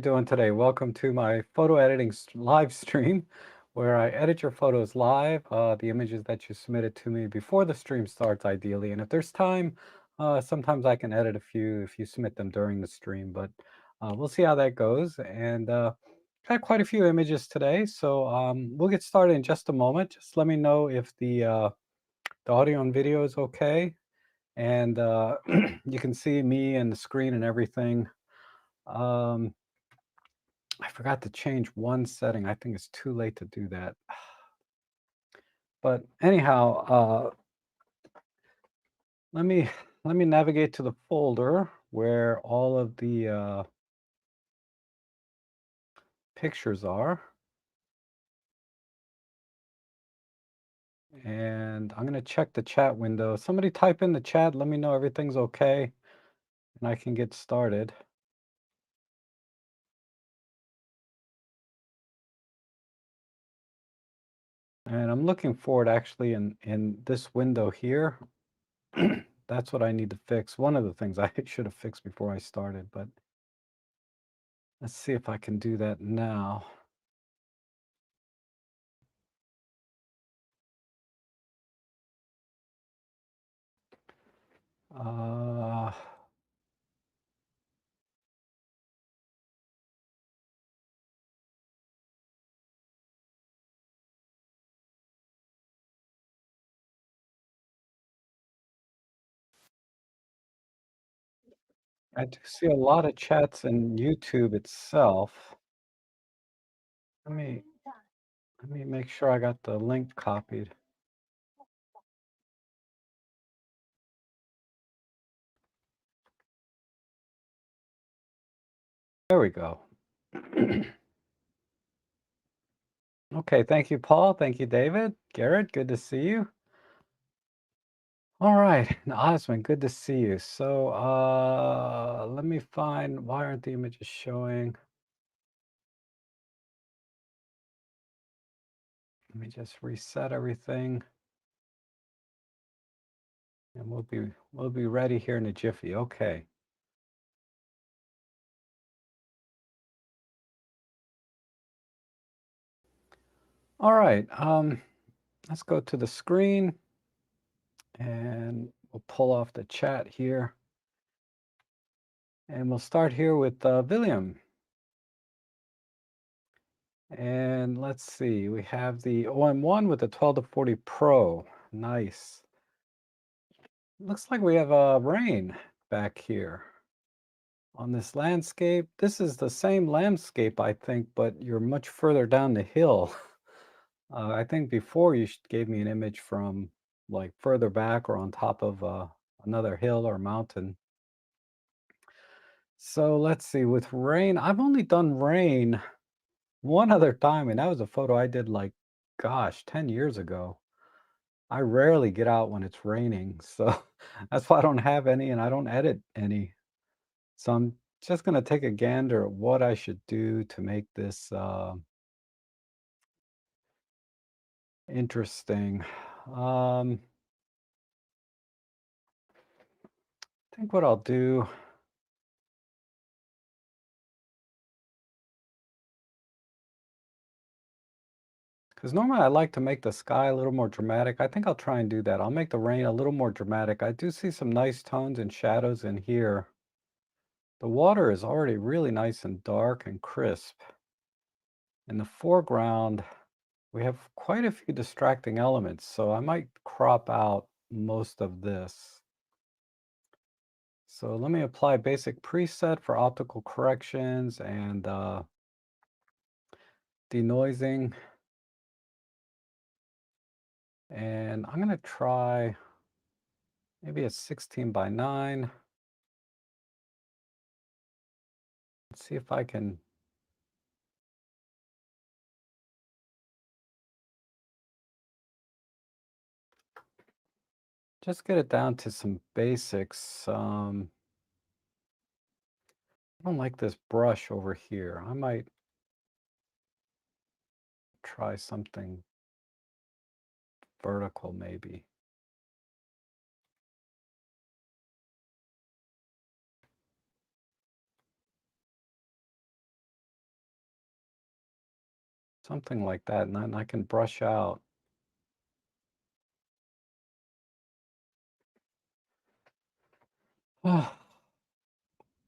Doing today? Welcome to my photo editing live stream where I edit your photos live, the images that you submitted to me before the stream starts ideally. And if there's time, sometimes I can edit a few if you submit them during the stream, but we'll see how that goes. And got quite a few images today, so we'll get started in just a moment. Just let me know if the audio and video is okay. And you can see me and the screen and everything. Um, I forgot to change one setting. I think it's too late to do that. But anyhow, let me let me navigate to the folder where all of the pictures are. And I'm going to check the chat window. Somebody type in the chat. Let me know everything's okay and I can get started. And I'm looking forward actually in this window here. That's what I need to fix. One of the things I should have fixed before I started, but let's see if I can do that now. Uh, I do see a lot of chats in YouTube itself. Let me let me make sure I got the link copied. There we go. Okay, thank you, Paul. Thank you, David. Garrett, good to see you. All right, and Osman, good to see you. So let me find, why aren't the images showing? Let me just reset everything. And we'll be ready here in a jiffy. Okay. All right. Let's go to the screen and we'll pull off the chat here. And we'll start here with William. And let's see, we have the OM1 with the 12 to 40 Pro. Nice. Looks like we have rain back here on this landscape. This is the same landscape, I think, but you're much further down the hill. I think before you gave me an image from like further back or on top of another hill or mountain. So let's see, with rain, I've only done rain one other time, and that was a photo I did like, gosh, 10 years ago. I rarely get out when it's raining, so that's why I don't have any and I don't edit any. So I'm just gonna take a gander at what I should do to make this interesting. I think what I'll do, because normally I like to make the sky a little more dramatic. I think I'll try and do that. I'll make the rain a little more dramatic. I do see some nice tones and shadows in here. The water is already really nice and dark and crisp. In the foreground, we have quite a few distracting elements, so I might crop out most of this. So let me apply basic preset for optical corrections and denoising. And I'm going to try maybe a 16 by 9. Let's see if I can just get it down to some basics. I don't like this brush over here. I might try something vertical maybe. Something like that, and then I can brush out.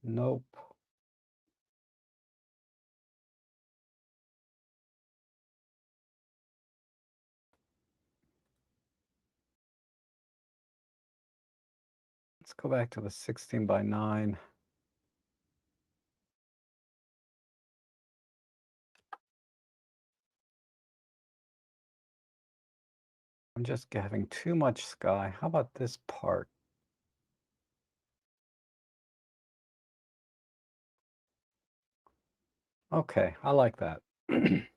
Nope. Let's go back to the 16 by 9. I'm just having too much sky. How about this part? Okay, I like that. It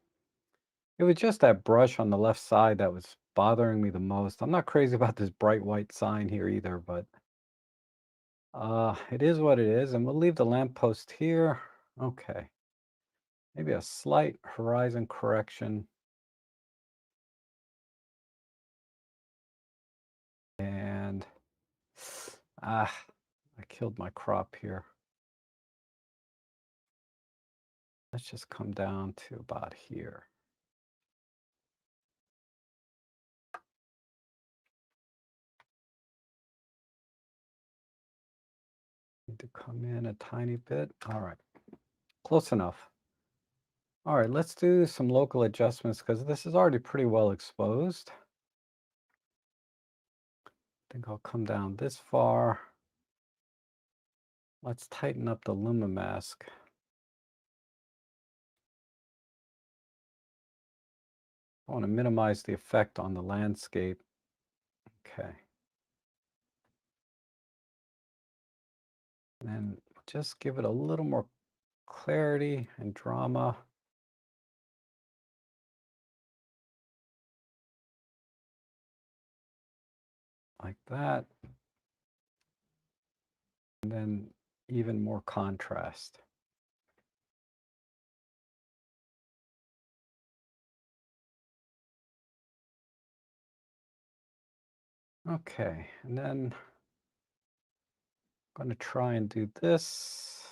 was just that brush on the left side that was bothering me the most. I'm not crazy about this bright white sign here either, but it is what it is, and we'll leave the lamppost here. Okay, maybe a slight horizon correction. And, I killed my crop here. Let's just come down to about here. Need to come in a tiny bit. All right, close enough. All right, let's do some local adjustments because this is already pretty well exposed. I think I'll come down this far. Let's tighten up the luma mask. I want to minimize the effect on the landscape. Okay. And then just give it a little more clarity and drama. Like that. And then even more contrast. Okay, and then I'm going to try and do this.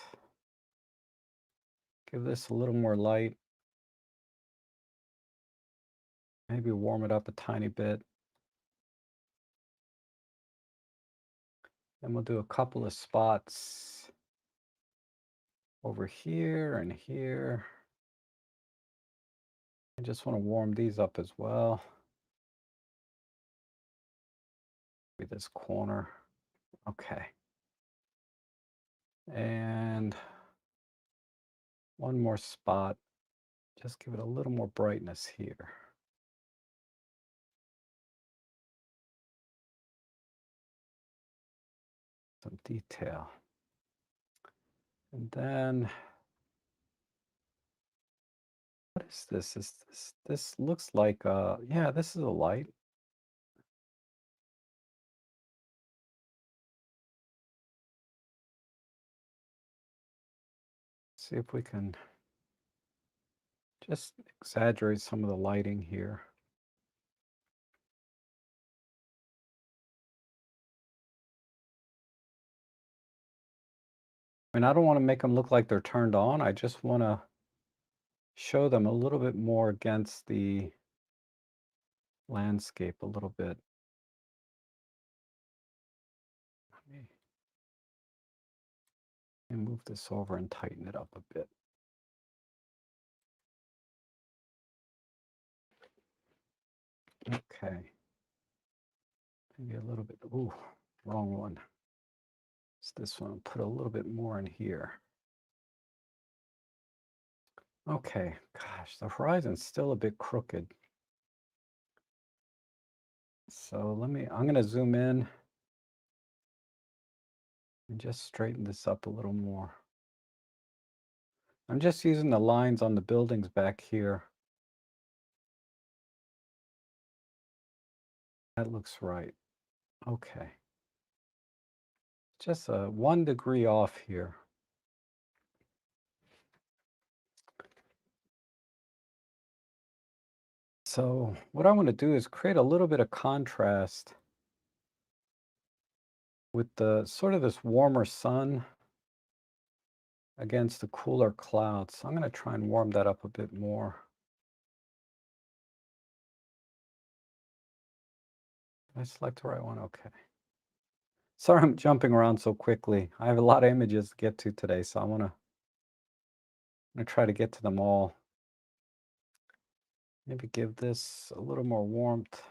Give this a little more light. Maybe warm it up a tiny bit. Then we'll do a couple of spots over here and here. I just want to warm these up as well. Maybe this corner. Okay. And one more spot. Just give it a little more brightness here. Some detail. And then, what is this? This looks like, yeah, this is a light. See if we can just exaggerate some of the lighting here. I mean, I don't want to make them look like they're turned on. I just want to show them a little bit more against the landscape a little bit. Let me move this over and tighten it up a bit. Okay. Maybe a little bit. Ooh, wrong one. It's this one. Put a little bit more in here. Okay. Gosh, the horizon's still a bit crooked. So I'm going to zoom in and just straighten this up a little more. I'm just using the lines on the buildings back here. That looks right. Okay. Just 1 degree off here. So what I want to do is create a little bit of contrast with the sort of this warmer sun against the cooler clouds. So I'm going to try and warm that up a bit more. Did I select the right one? Okay. Sorry I'm jumping around so quickly. I have a lot of images to get to today, so I'm gonna try to get to them all. Maybe give this a little more warmth,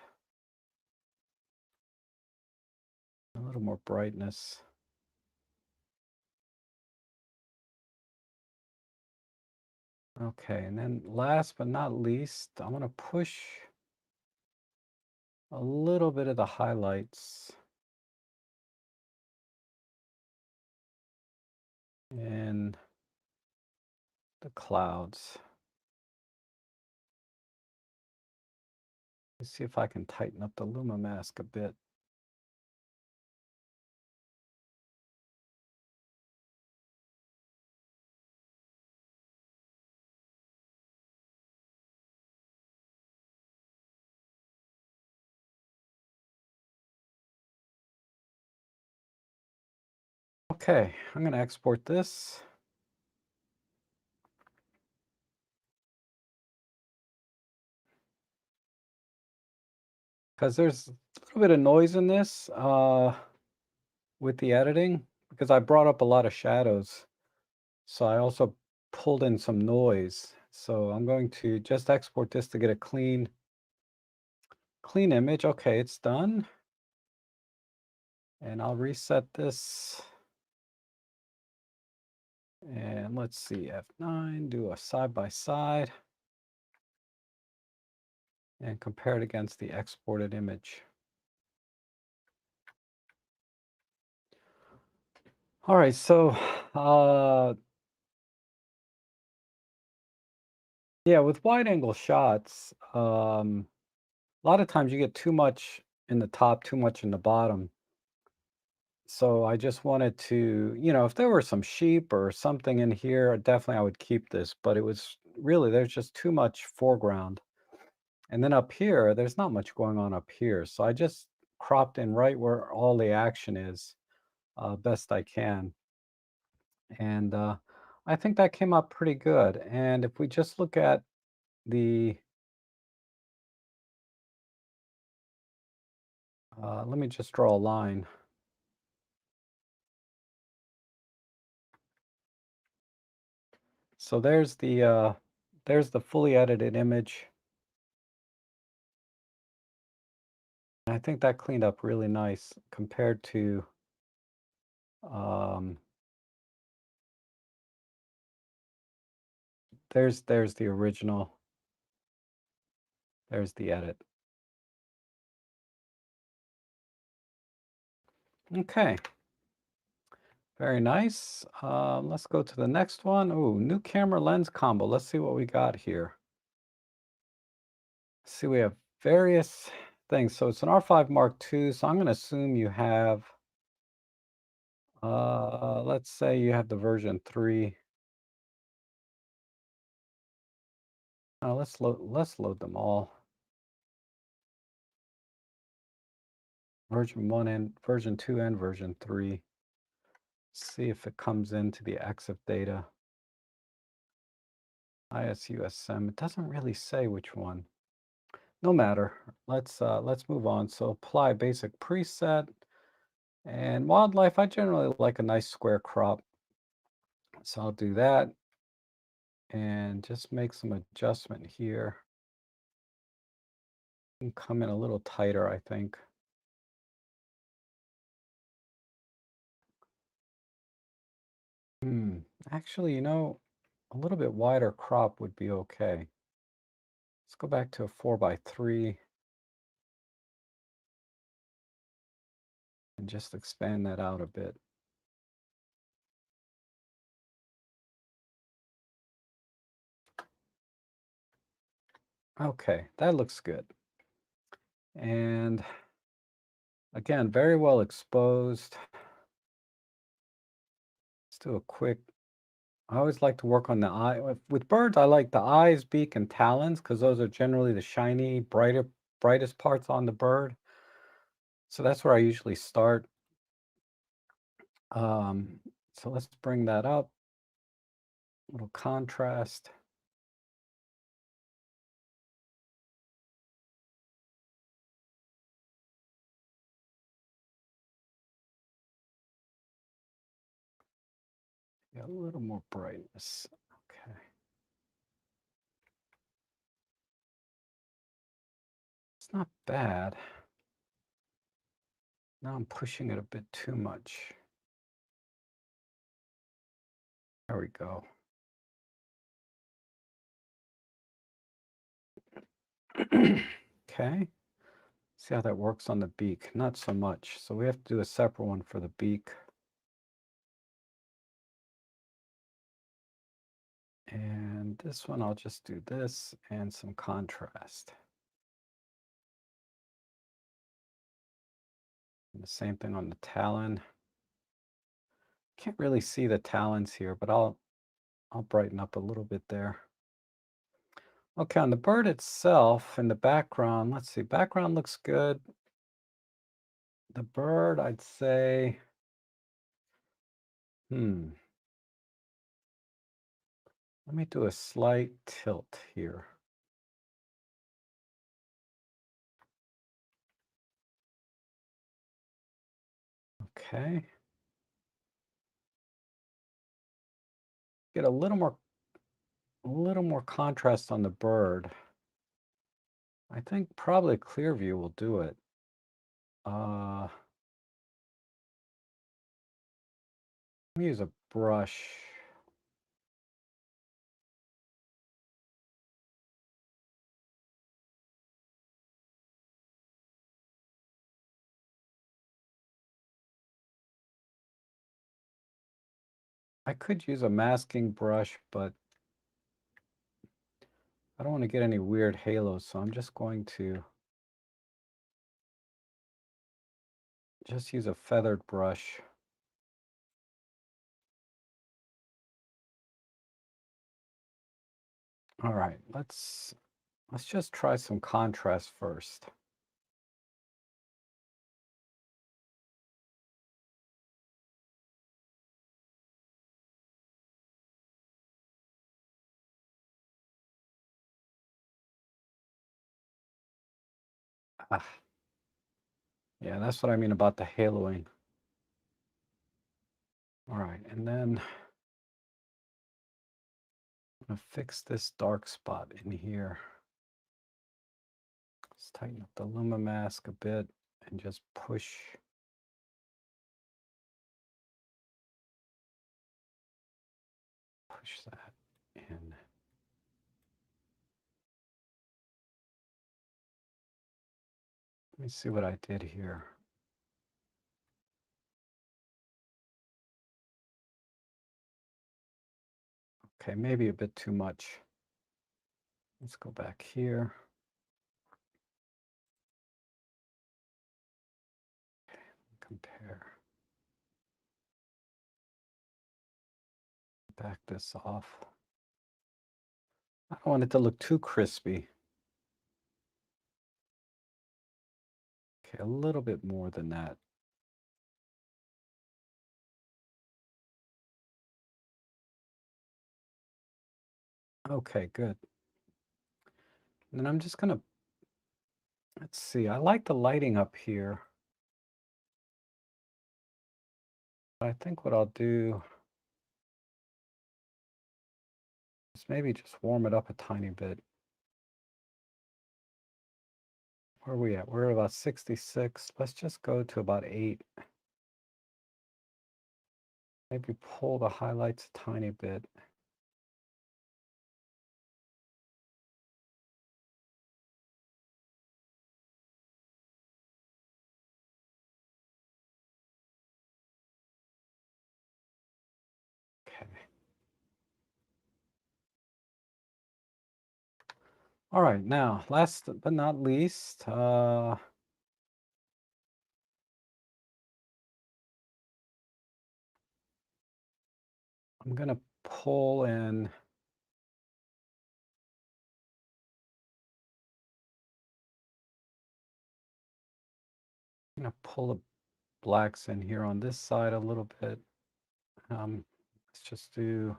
a little more brightness. Okay, and then last but not least, I'm gonna push a little bit of the highlights in the clouds. Let's see if I can tighten up the Luma mask a bit. Okay, I'm gonna export this. Because there's a little bit of noise in this with the editing, because I brought up a lot of shadows. So I also pulled in some noise. So I'm going to just export this to get a clean image. Okay, it's done. And I'll reset this. And let's see, F9, do a side by side and compare it against the exported image. All right, so yeah, with wide angle shots, a lot of times you get too much in the top, too much in the bottom. So I just wanted to, if there were some sheep or something in here, definitely I would keep this, but it was really, there's just too much foreground. And then up here, there's not much going on up here. So I just cropped in right where all the action is, best I can. And I think that came out pretty good. And if we just look at the, let me just draw a line. So there's the fully edited image. And I think that cleaned up really nice compared to um, there's the original, there's the edit. Okay, very nice. Let's go to the next one. Ooh, new camera lens combo. Let's see what we got here. See, we have various things. So it's an R5 Mark II. So I'm going to assume you have, let's say you have the version 3. Let's load them all. Version 1 and version 2 and version 3. See if it comes into the EXIF data. ISUSM. It doesn't really say which one. No matter. Let's move on. So apply basic preset. And wildlife, I generally like a nice square crop. So I'll do that and just make some adjustment here. And come in a little tighter, I think. Actually, a little bit wider crop would be okay. Let's go back to a 4:3 and just expand that out a bit. Okay, that looks good. And again, very well exposed. Let's do a quick, I always like to work on the eye. With birds, I like the eyes, beak, and talons because those are generally the shiny, brightest parts on the bird. So that's where I usually start. So let's bring that up. A little contrast. Got a little more brightness. Okay. It's not bad. Now I'm pushing it a bit too much. There we go. Okay. See how that works on the beak. Not so much. So we have to do a separate one for the beak. And this one, I'll just do this and some contrast. And the same thing on the talon. Can't really see the talons here, but I'll brighten up a little bit there. Okay, on the bird itself, in the background, let's see, background looks good. The bird, I'd say, let me do a slight tilt here. Okay. Get a little more contrast on the bird. I think probably clear view will do it. Let me use a brush. I could use a masking brush, but I don't want to get any weird halos, so I'm just going to just use a feathered brush. All right, let's just try some contrast first. Ah, yeah, that's what I mean about the haloing. All right, and then I'm gonna fix this dark spot in here. Let's tighten up the Luma mask a bit and just push that in. Let me see what I did here. Okay, maybe a bit too much. Let's go back here. Okay, compare. Back this off. I don't want it to look too crispy. Okay, a little bit more than that. Okay, good. And then I'm just gonna, let's see, I like the lighting up here. I think what I'll do is maybe just warm it up a tiny bit. Where are we at? We're at about 66. Let's just go to about 8. Maybe pull the highlights a tiny bit. Okay. All right, now, last but not least, I'm gonna pull in the blacks in here on this side a little bit. Let's just do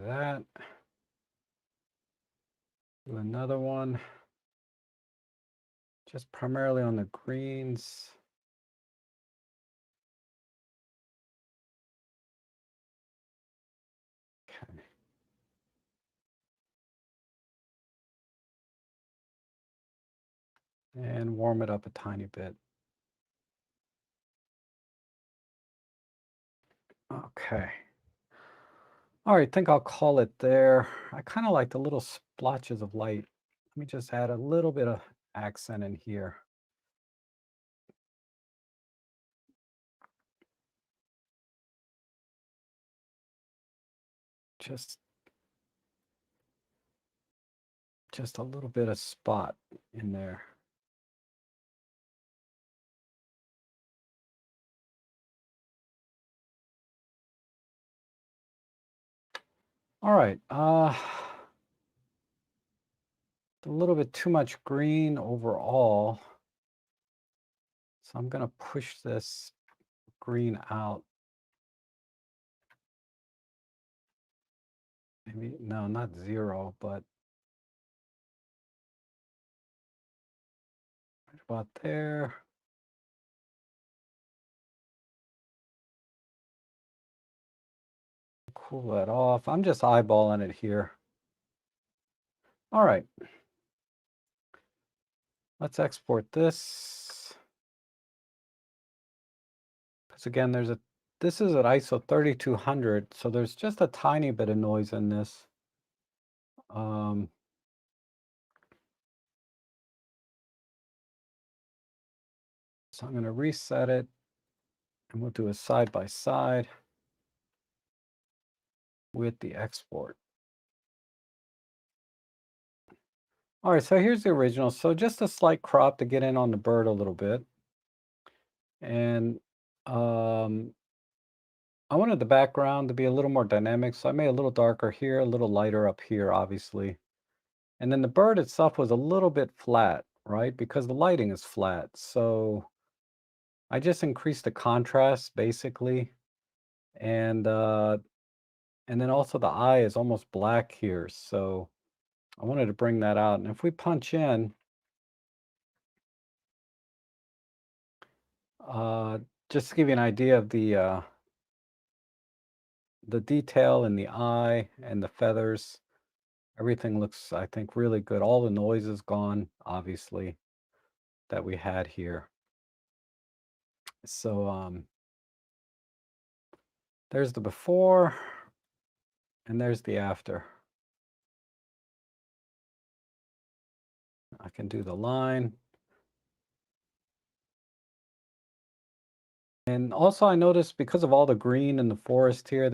that. Do another one. just primarily on the greens. Okay. And warm it up a tiny bit. Okay. All right, I think I'll call it there. I kind of like the little splotches of light. Let me just add a little bit of accent in here. Just a little bit of spot in there. All right. A little bit too much green overall. So I'm going to push this green out. Maybe, no, not 0, but right about there. Cool that off. I'm just eyeballing it here. All right. Let's export this. Because again, this is at ISO 3200, so there's just a tiny bit of noise in this. So I'm going to reset it, and we'll do a side by side with the export. All right, so here's the original. So just a slight crop to get in on the bird a little bit. And I wanted the background to be a little more dynamic, so I made a little darker here, a little lighter up here, obviously. And then the bird itself was a little bit flat, right? Because the lighting is flat. So I just increased the contrast, basically. And then also the eye is almost black here. So I wanted to bring that out. And if we punch in, just to give you an idea of the detail in the eye and the feathers, everything looks, I think, really good. All the noise is gone, obviously, that we had here. So there's the before, and there's the after. I can do the line. And also I noticed because of all the green in the forest here,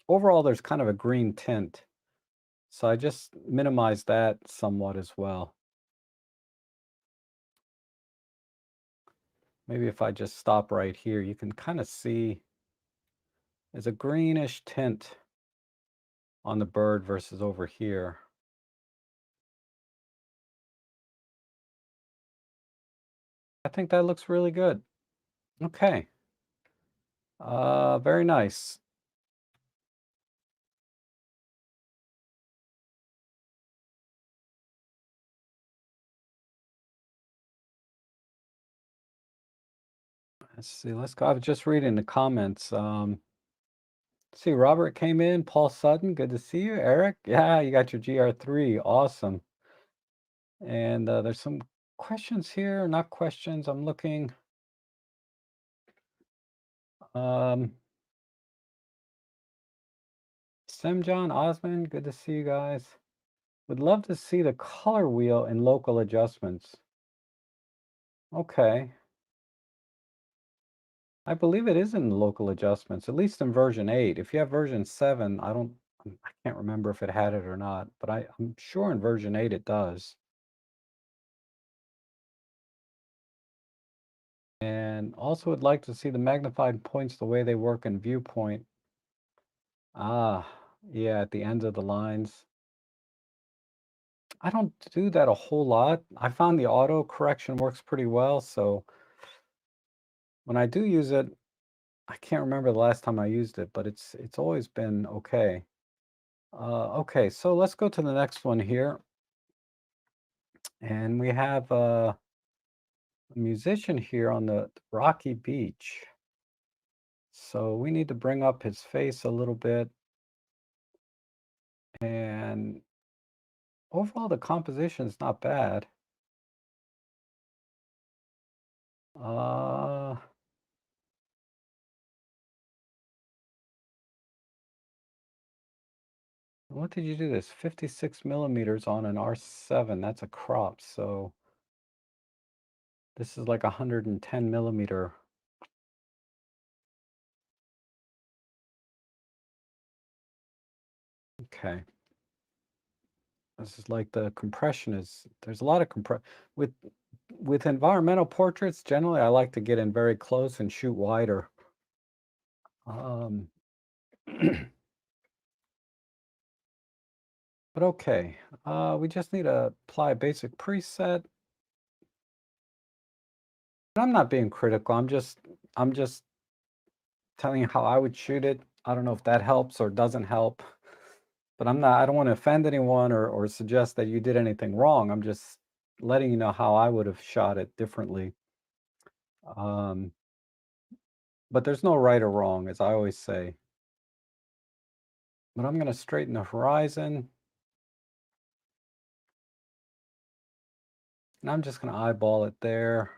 overall there's kind of a green tint. So I just minimized that somewhat as well. Maybe if I just stop right here, you can kind of see there's a greenish tint on the bird versus over here. I think that looks really good. Okay. Very nice. Let's see, let's go. I was just reading the comments. See, Robert came in, Paul Sutton, good to see you. Eric, yeah, you got your GR3, awesome. And there's some questions here, not questions, I'm looking. John Osmond, good to see you guys. Would love to see the color wheel in local adjustments. Okay. I believe it is in local adjustments, at least in version 8. If you have version 7, I can't remember if it had it or not, but I'm sure in version 8 it does. And also would like to see the magnified points the way they work in viewpoint. Ah, yeah, at the ends of the lines. I don't do that a whole lot. I found the auto correction works pretty well, so when I do use it, I can't remember the last time I used it, but it's always been okay. Okay, so let's go to the next one here. And we have musician here on the rocky beach. So we need to bring up his face a little bit. And overall, the composition is not bad. Uh, what did you do this? 56 millimeters on an R7. That's a crop. So this is like 110 millimeter. Okay. This is like the compression is, there's a lot of with with environmental portraits, generally I like to get in very close and shoot wider. Um, but okay, we just need to apply a basic preset. And I'm not being critical. I'm just telling you how I would shoot it. I don't know if that helps or doesn't help, but I don't want to offend anyone or suggest that you did anything wrong. I'm just letting you know how I would have shot it differently. Um, but there's no right or wrong, as I always say. But I'm going to straighten the horizon. And I'm just going to eyeball it there.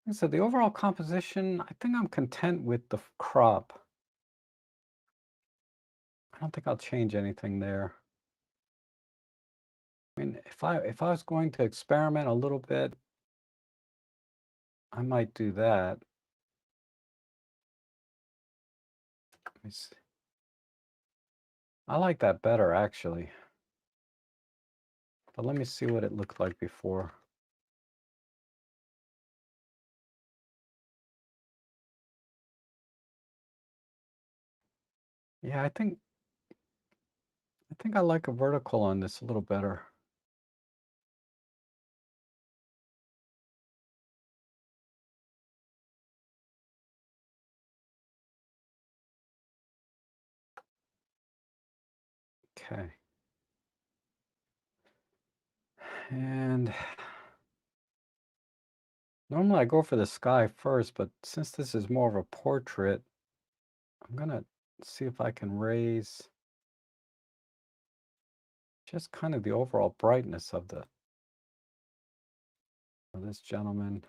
And so the overall composition, I think I'm content with the crop. I don't think I'll change anything there. I mean, if I was going to experiment a little bit, I might do that. Let me see. I like that better, actually. But let me see what it looked like before. Yeah, I think I like a vertical on this a little better. Okay. And normally I go for the sky first, but since this is more of a portrait, I'm gonna see if I can raise just kind of the overall brightness of this gentleman.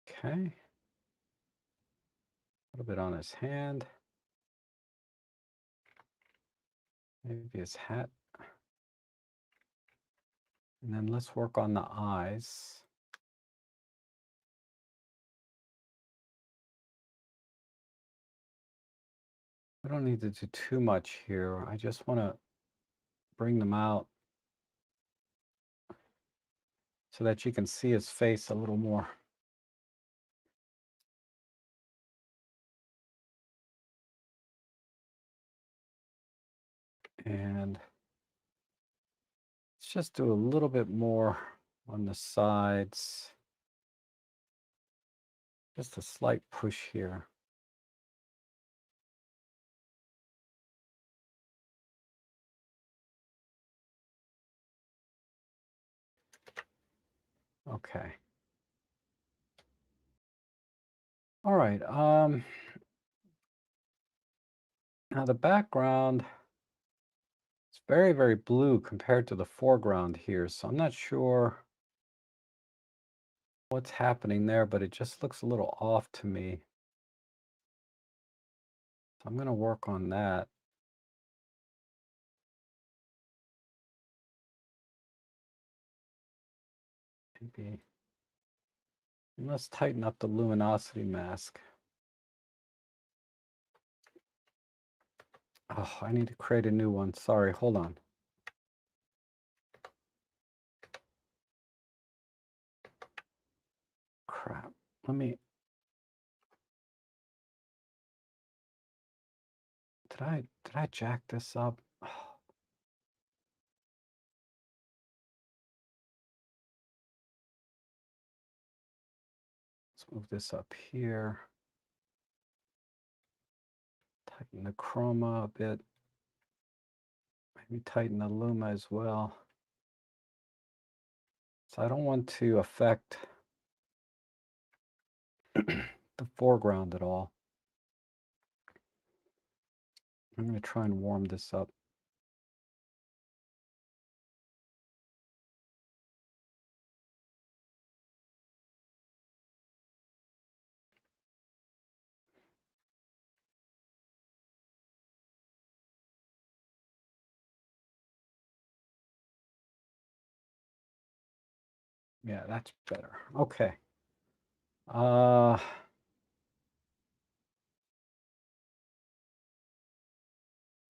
Okay. A little bit on his hand. Maybe his hat. And then let's work on the eyes. I don't need to do too much here. I just want to bring them out so that you can see his face a little more. And let's just do a little bit more on the sides. Just a slight push here. Okay. All right. Now the background is very, very blue compared to the foreground here. So I'm not sure what's happening there, but it just looks a little off to me. So I'm going to work on that. Maybe. And let's tighten up the luminosity mask. Oh, I need to create a new one. Sorry, hold on. Crap. Did I jack this up? Oh, let's move this up here. Tighten the chroma a bit. Maybe tighten the luma as well. So I don't want to affect the foreground at all. I'm going to try and warm this up. Yeah, that's better. Okay.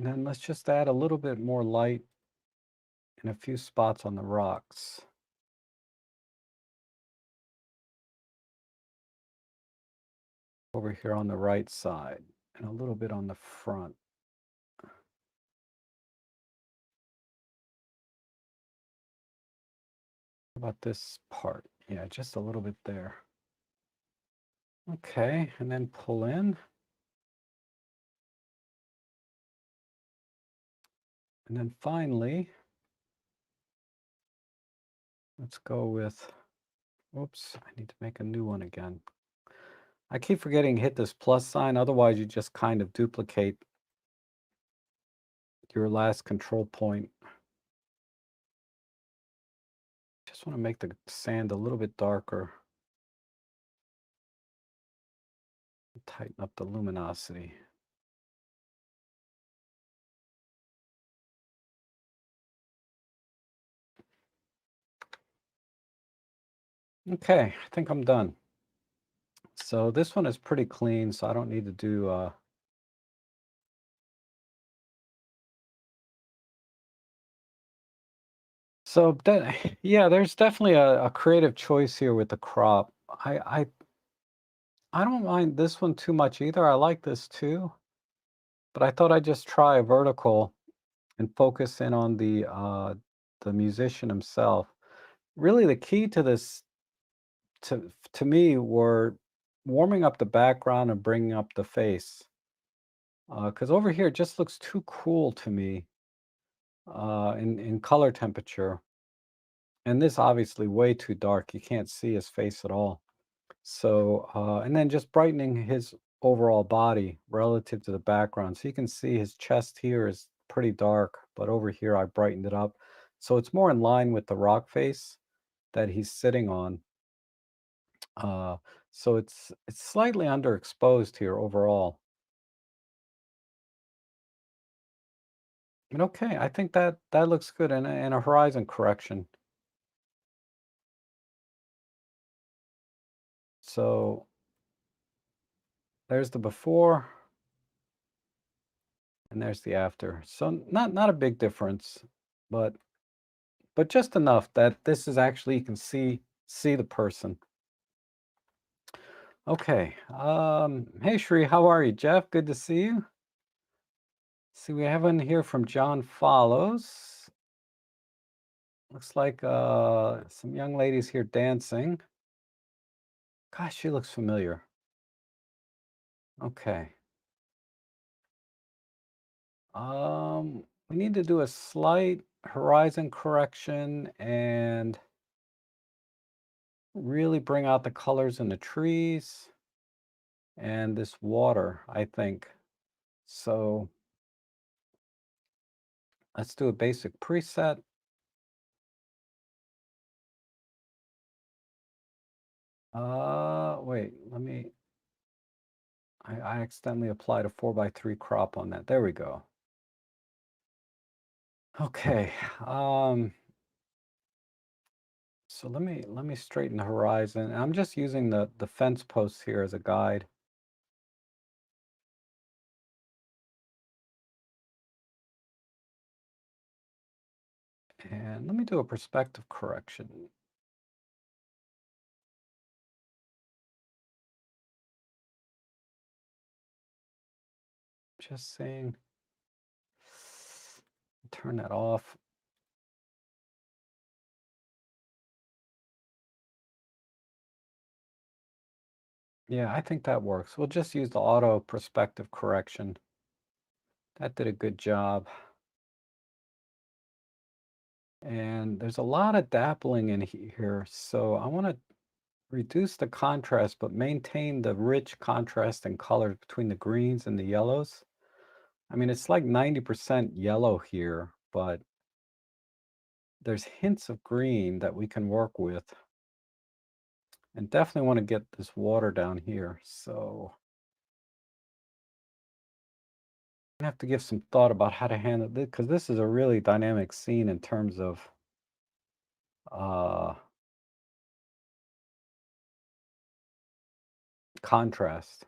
Then let's just add a little bit more light in a few spots on the rocks. Over here on the right side and a little bit on the front. How about this part? Yeah, just a little bit there. Okay, and then pull in. And then finally, let's go with, oops, I need to make a new one again. I keep forgetting to hit this plus sign, otherwise you just kind of duplicate your last control point. Just want to make the sand a little bit darker. Tighten up the luminosity. Okay, I think I'm done. So this one is pretty clean, so I don't need to do so that, yeah, there's definitely a creative choice here with the crop. I don't mind this one too much either. I like this too, but I thought I'd just try a vertical and focus in on the musician himself. Really, the key to this, to me, were warming up the background and bringing up the face. Because over here it just looks too cool to me in color temperature. And this obviously way too dark. You can't see his face at all. So, and then just brightening his overall body relative to the background. So you can see his chest here is pretty dark, but over here I brightened it up. So it's more in line with the rock face that he's sitting on. Uh, so it's slightly underexposed here overall. But okay, I think that looks good, and a horizon correction. So there's the before, and there's the after. So not a big difference, but just enough that this is actually, you can see the person. Okay. Hey Shri, how are you? Jeff, good to see you. See, we have one here from John Follows. Looks like some young ladies here dancing. Gosh, she looks familiar. Okay. We need to do a slight horizon correction and really bring out the colors in the trees and this water, I think. So let's do a basic preset. Wait, I accidentally applied a 4:3 crop on that. There we go. Okay. So let me straighten the horizon. I'm just using the fence posts here as a guide. And let me do a perspective correction. Just saying, turn that off. Yeah, I think that works. We'll just use the auto perspective correction. That did a good job. And there's a lot of dappling in here, so I want to reduce the contrast, but maintain the rich contrast and colors between the greens and the yellows. I mean, it's like 90% yellow here, but there's hints of green that we can work with. And definitely want to get this water down here. So I have to give some thought about how to handle this, because this is a really dynamic scene in terms of uh, contrast.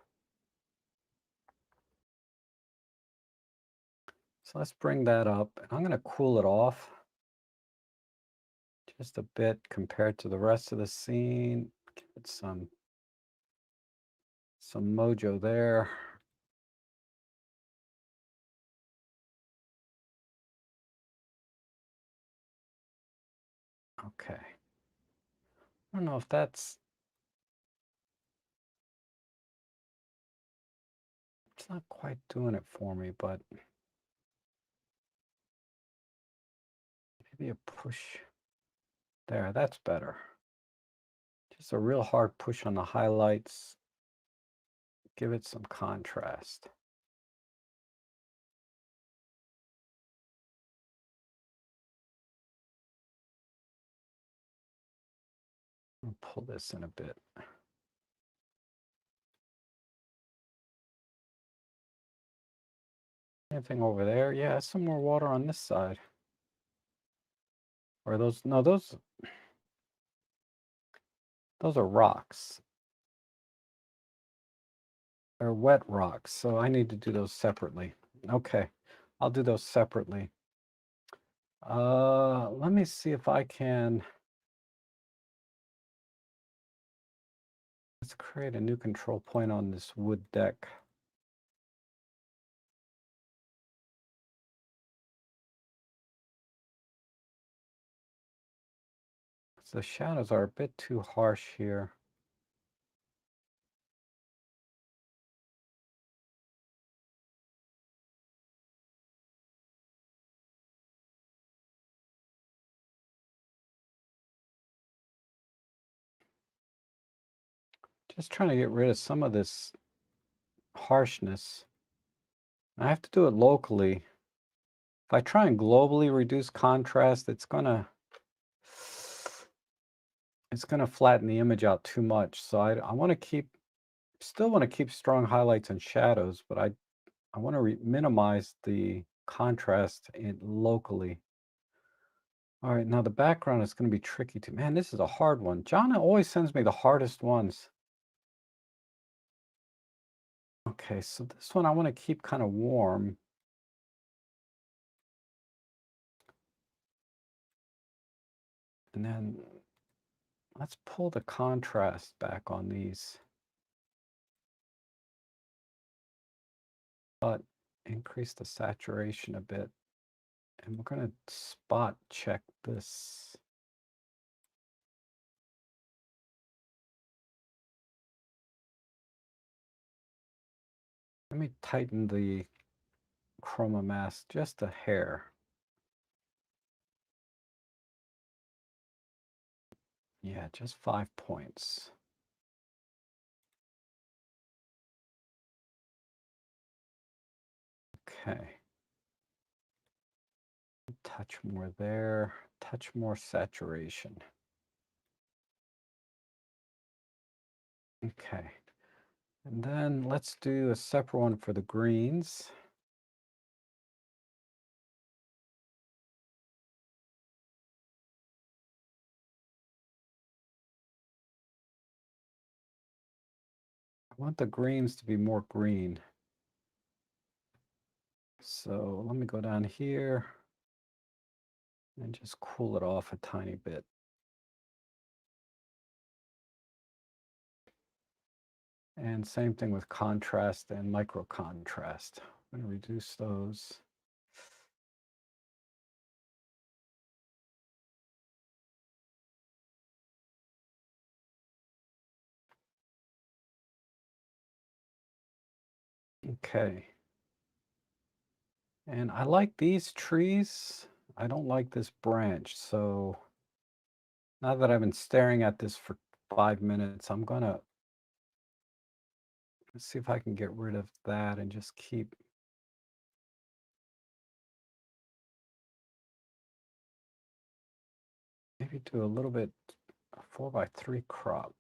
So let's bring that up. And I'm going to cool it off just a bit compared to the rest of the scene. Give it some mojo there. Okay. I don't know if that's, it's not quite doing it for me, but maybe a push there. That's better. Just a real hard push on the highlights. Give it some contrast. I'll pull this in a bit. Anything over there? Yeah, some more water on this side. Or those, no, those are rocks. They're wet rocks, so I need to do those separately. Okay, I'll do those separately. Let me see if I can. Let's create a new control point on this wood deck. The shadows are a bit too harsh here. Just trying to get rid of some of this harshness. I have to do it locally. If I try and globally reduce contrast, it's gonna flatten the image out too much. So I want to still want to keep strong highlights and shadows, but I want to minimize the contrast locally. All right, now the background is going to be tricky too. Man, this is a hard one. John always sends me the hardest ones. Okay, so this one I want to keep kind of warm. And then let's pull the contrast back on these. But increase the saturation a bit. And we're going to spot check this. Let me tighten the chroma mask just a hair. Yeah, just 5 points. Okay. Touch more there, touch more saturation. Okay. And then let's do a separate one for the greens. I want the greens to be more green. So let me go down here and just cool it off a tiny bit. And same thing with contrast and micro contrast. I'm going to reduce those. Okay. And I like these trees. I don't like this branch. So now that I've been staring at this for 5 minutes, I'm gonna let's see if I can get rid of that and just keep maybe do a little bit 4:3 crop.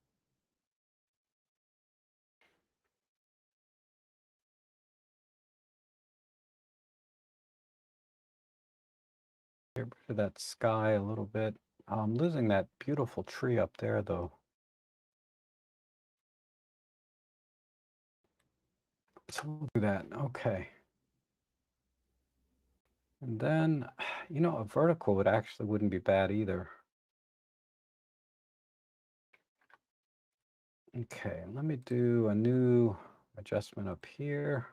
Get rid of that sky a little bit. I'm losing that beautiful tree up there though. So we'll do that. Okay. And then, a vertical wouldn't be bad either. Okay, let me do a new adjustment up here.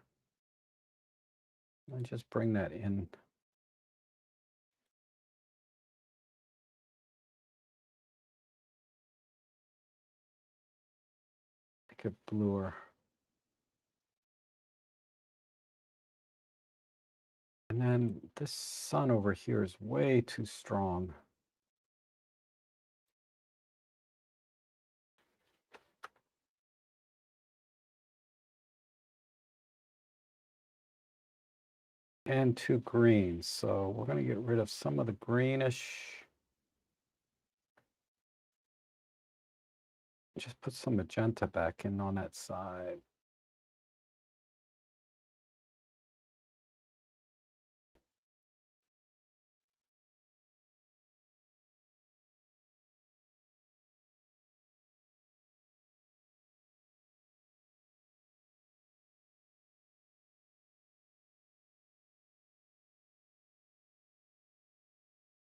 And just bring that in. Make it bluer. And then this sun over here is way too strong. And too green. So we're going to get rid of some of the greenish. Just put some magenta back in on that side.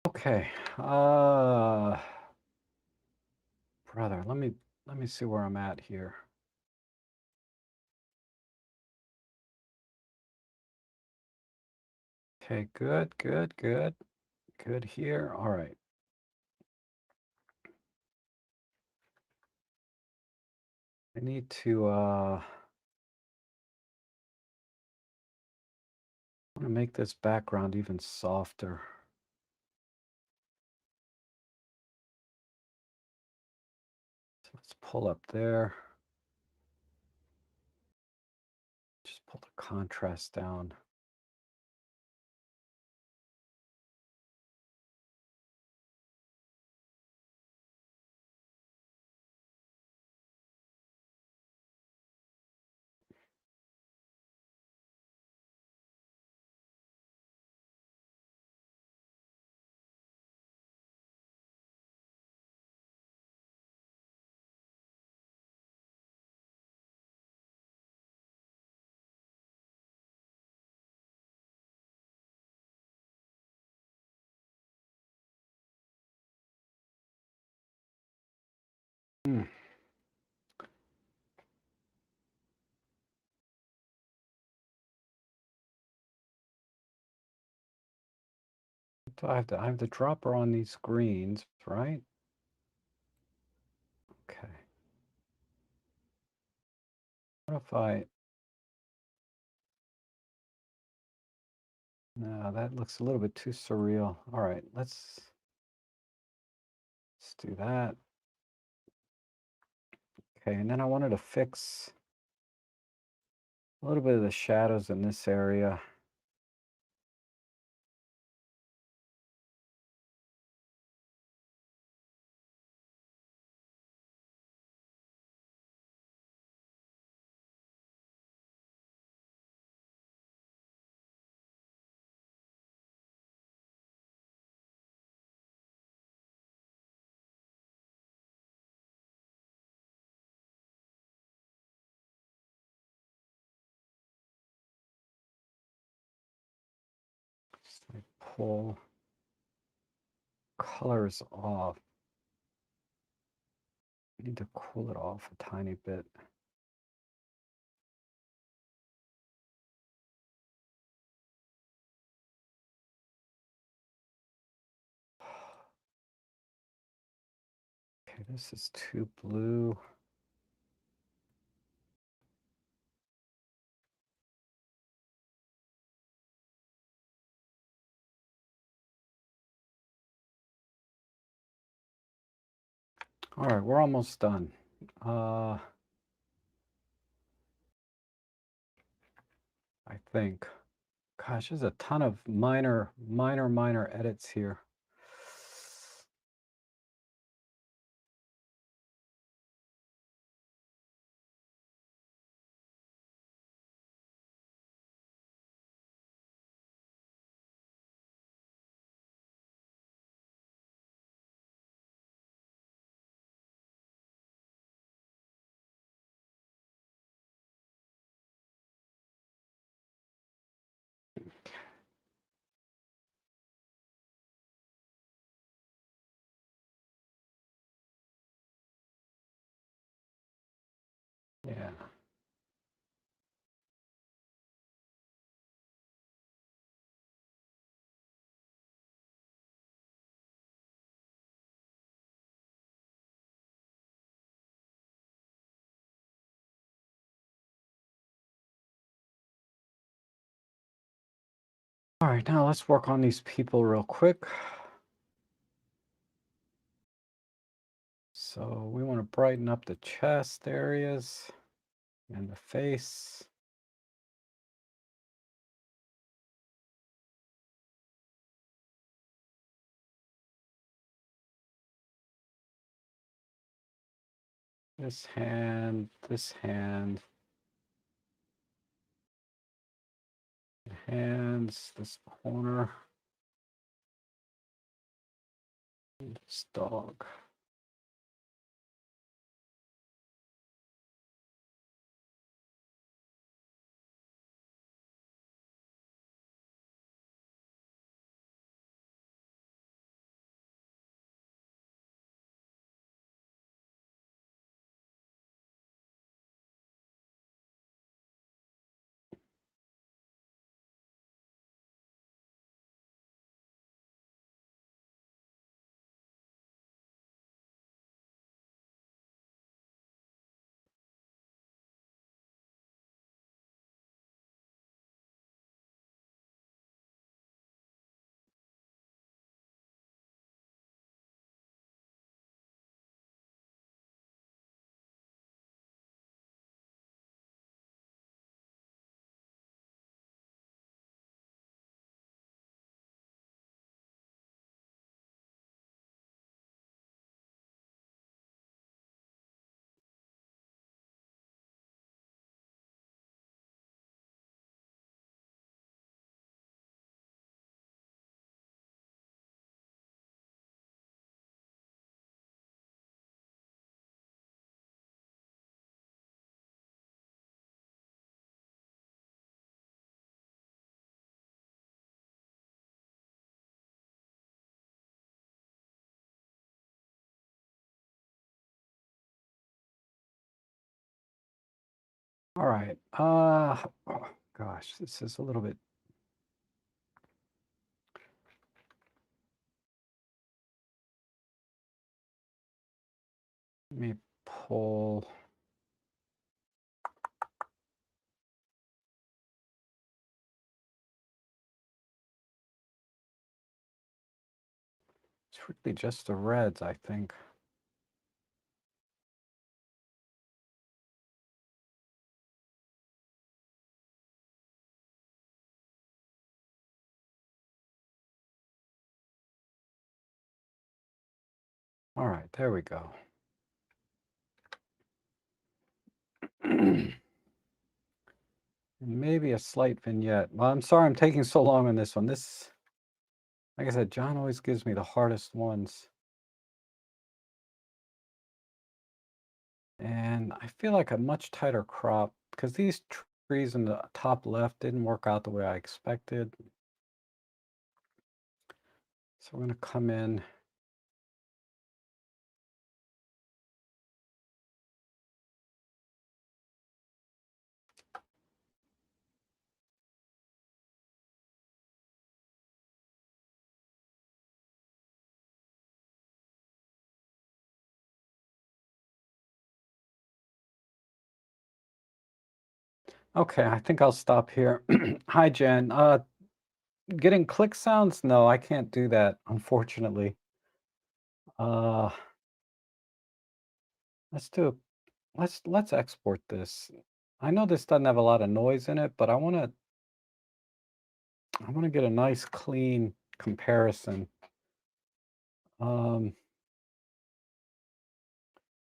Okay. Brother, let me see where I'm at here. Okay, good, good, good. Good here. All right. I need to I want to make this background even softer. So let's pull up there. Just pull the contrast down. Hmm. So I have the dropper on these screens, right? Okay. What if no, that looks a little bit too surreal. All right, let's do that. Okay, and then I wanted to fix a little bit of the shadows in this area. Just like pull colors off. Need to cool it off a tiny bit. Okay, this is too blue. All right, we're almost done. I think. Gosh, there's a ton of minor edits here. Yeah. All right, now let's work on these people real quick. So we want to brighten up the chest areas and the face. This hand, hands, this corner, this dog. All right. Oh, gosh, this is a little bit. Let me pull. It's really just the reds, I think. All right, there we go. Maybe a slight vignette. Well, I'm sorry I'm taking so long on this one. This, like I said, John always gives me the hardest ones. And I feel like a much tighter crop because these trees in the top left didn't work out the way I expected. So we're going to come in. Okay, I think I'll stop here. Hi, Jen. Getting click sounds? No, I can't do that, unfortunately. let's do let's export this. I know this doesn't have a lot of noise in it, but I wanna get a nice clean comparison. Um,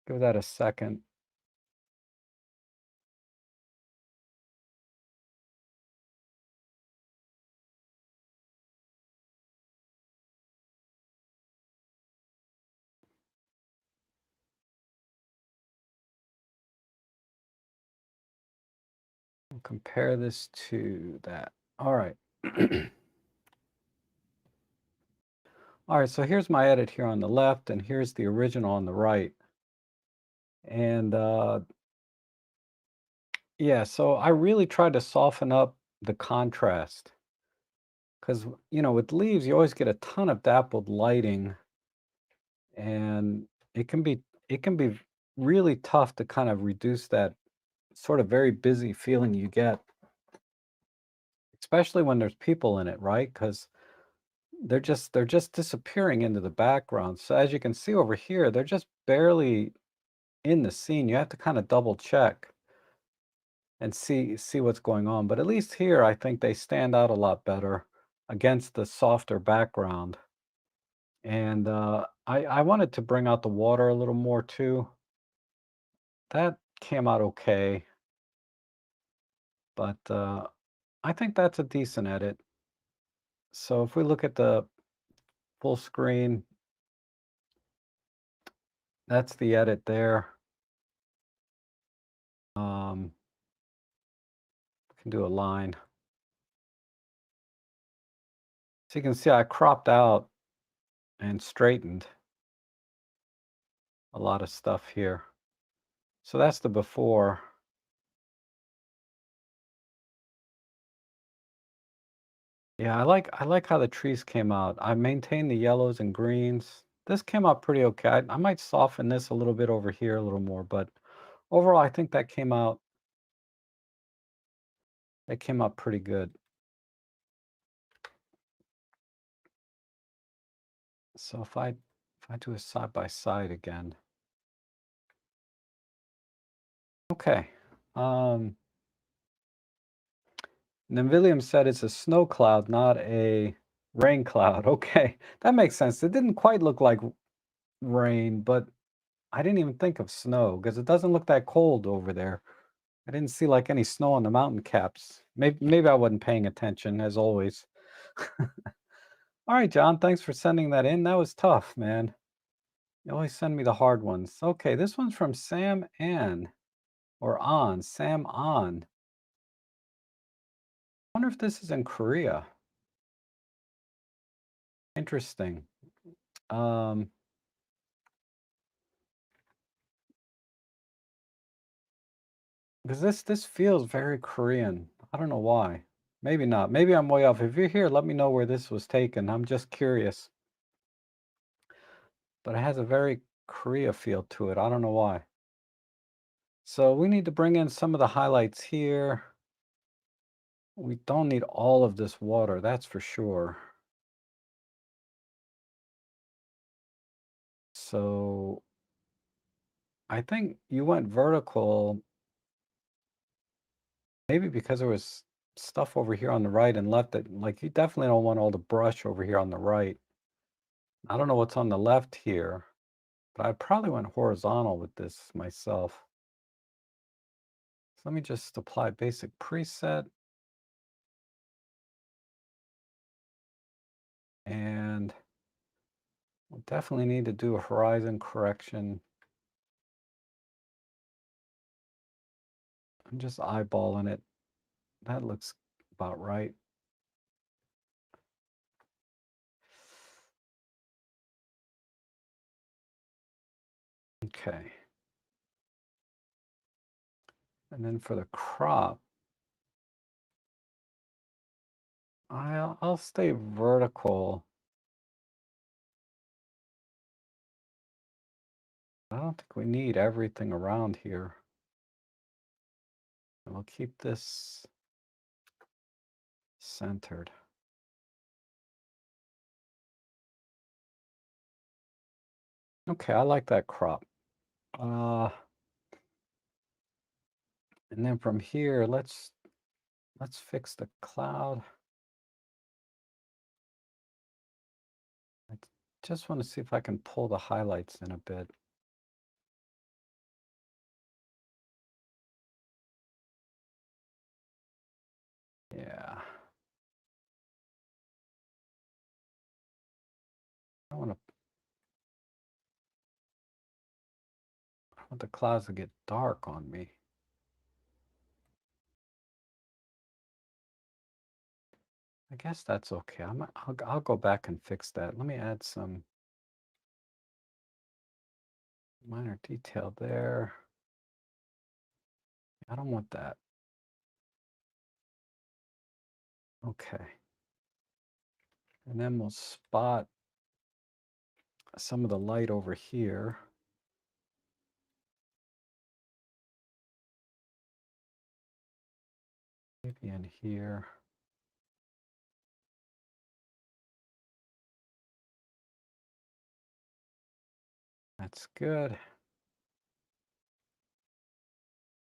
give that a second. Compare this to that. All right. All right, so here's my edit here on the left, and here's the original on the right. And yeah, so I really tried to soften up the contrast because, with leaves, you always get a ton of dappled lighting, and it can be it can be really tough to kind of reduce that sort of very busy feeling you get, especially when there's people in it, right? Because they're just disappearing into the background. So as you can see over here, they're just barely in the scene. You have to kind of double check and see what's going on. But at least here, I think they stand out a lot better against the softer background. And I wanted to bring out the water a little more too. That came out okay, but I think that's a decent edit. So if we look at the full screen, that's the edit there. We can do a line. So you can see I cropped out and straightened a lot of stuff here. So that's the before. Yeah, I like how the trees came out. I maintained the yellows and greens. This came out pretty okay. I might soften this a little bit over here a little more, but overall I think that came out pretty good. So if I do a side by side again. Okay. Um and then William said it's a snow cloud, not a rain cloud. Okay. That makes sense. It didn't quite look like rain, but I didn't even think of snow because it doesn't look that cold over there. I didn't see like any snow on the mountain caps. Maybe I wasn't paying attention as always. All right, John, thanks for sending that in. That was tough, man. You always send me the hard ones. Okay, this one's from Sam Ann or On, Sam On. I wonder if this is in Korea. Interesting. Um, because this feels very Korean. I don't know why. Maybe not. Maybe I'm way off. If you're here, let me know where this was taken. I'm just curious. But it has a very Korea feel to it. I don't know why. So we need to bring in some of the highlights here. We don't need all of this water, that's for sure. So I think you went vertical, maybe because there was stuff over here on the right and left that, like, you definitely don't want all the brush over here on the right. I don't know what's on the left here, but I probably went horizontal with this myself. So let me just apply basic preset. And we'll definitely need to do a horizon correction. I'm just eyeballing it. That looks about right. Okay. And then for the crop, I'll stay vertical. I don't think we need everything around here. And we'll keep this centered. Okay, I like that crop. And then from here, let's fix the cloud. I just want to see if I can pull the highlights in a bit. Yeah. I want the clouds to get dark on me. I guess that's okay. I'll go back and fix that. Let me add some minor detail there. I don't want that. Okay. And then we'll spot some of the light over here. Maybe in here. That's good.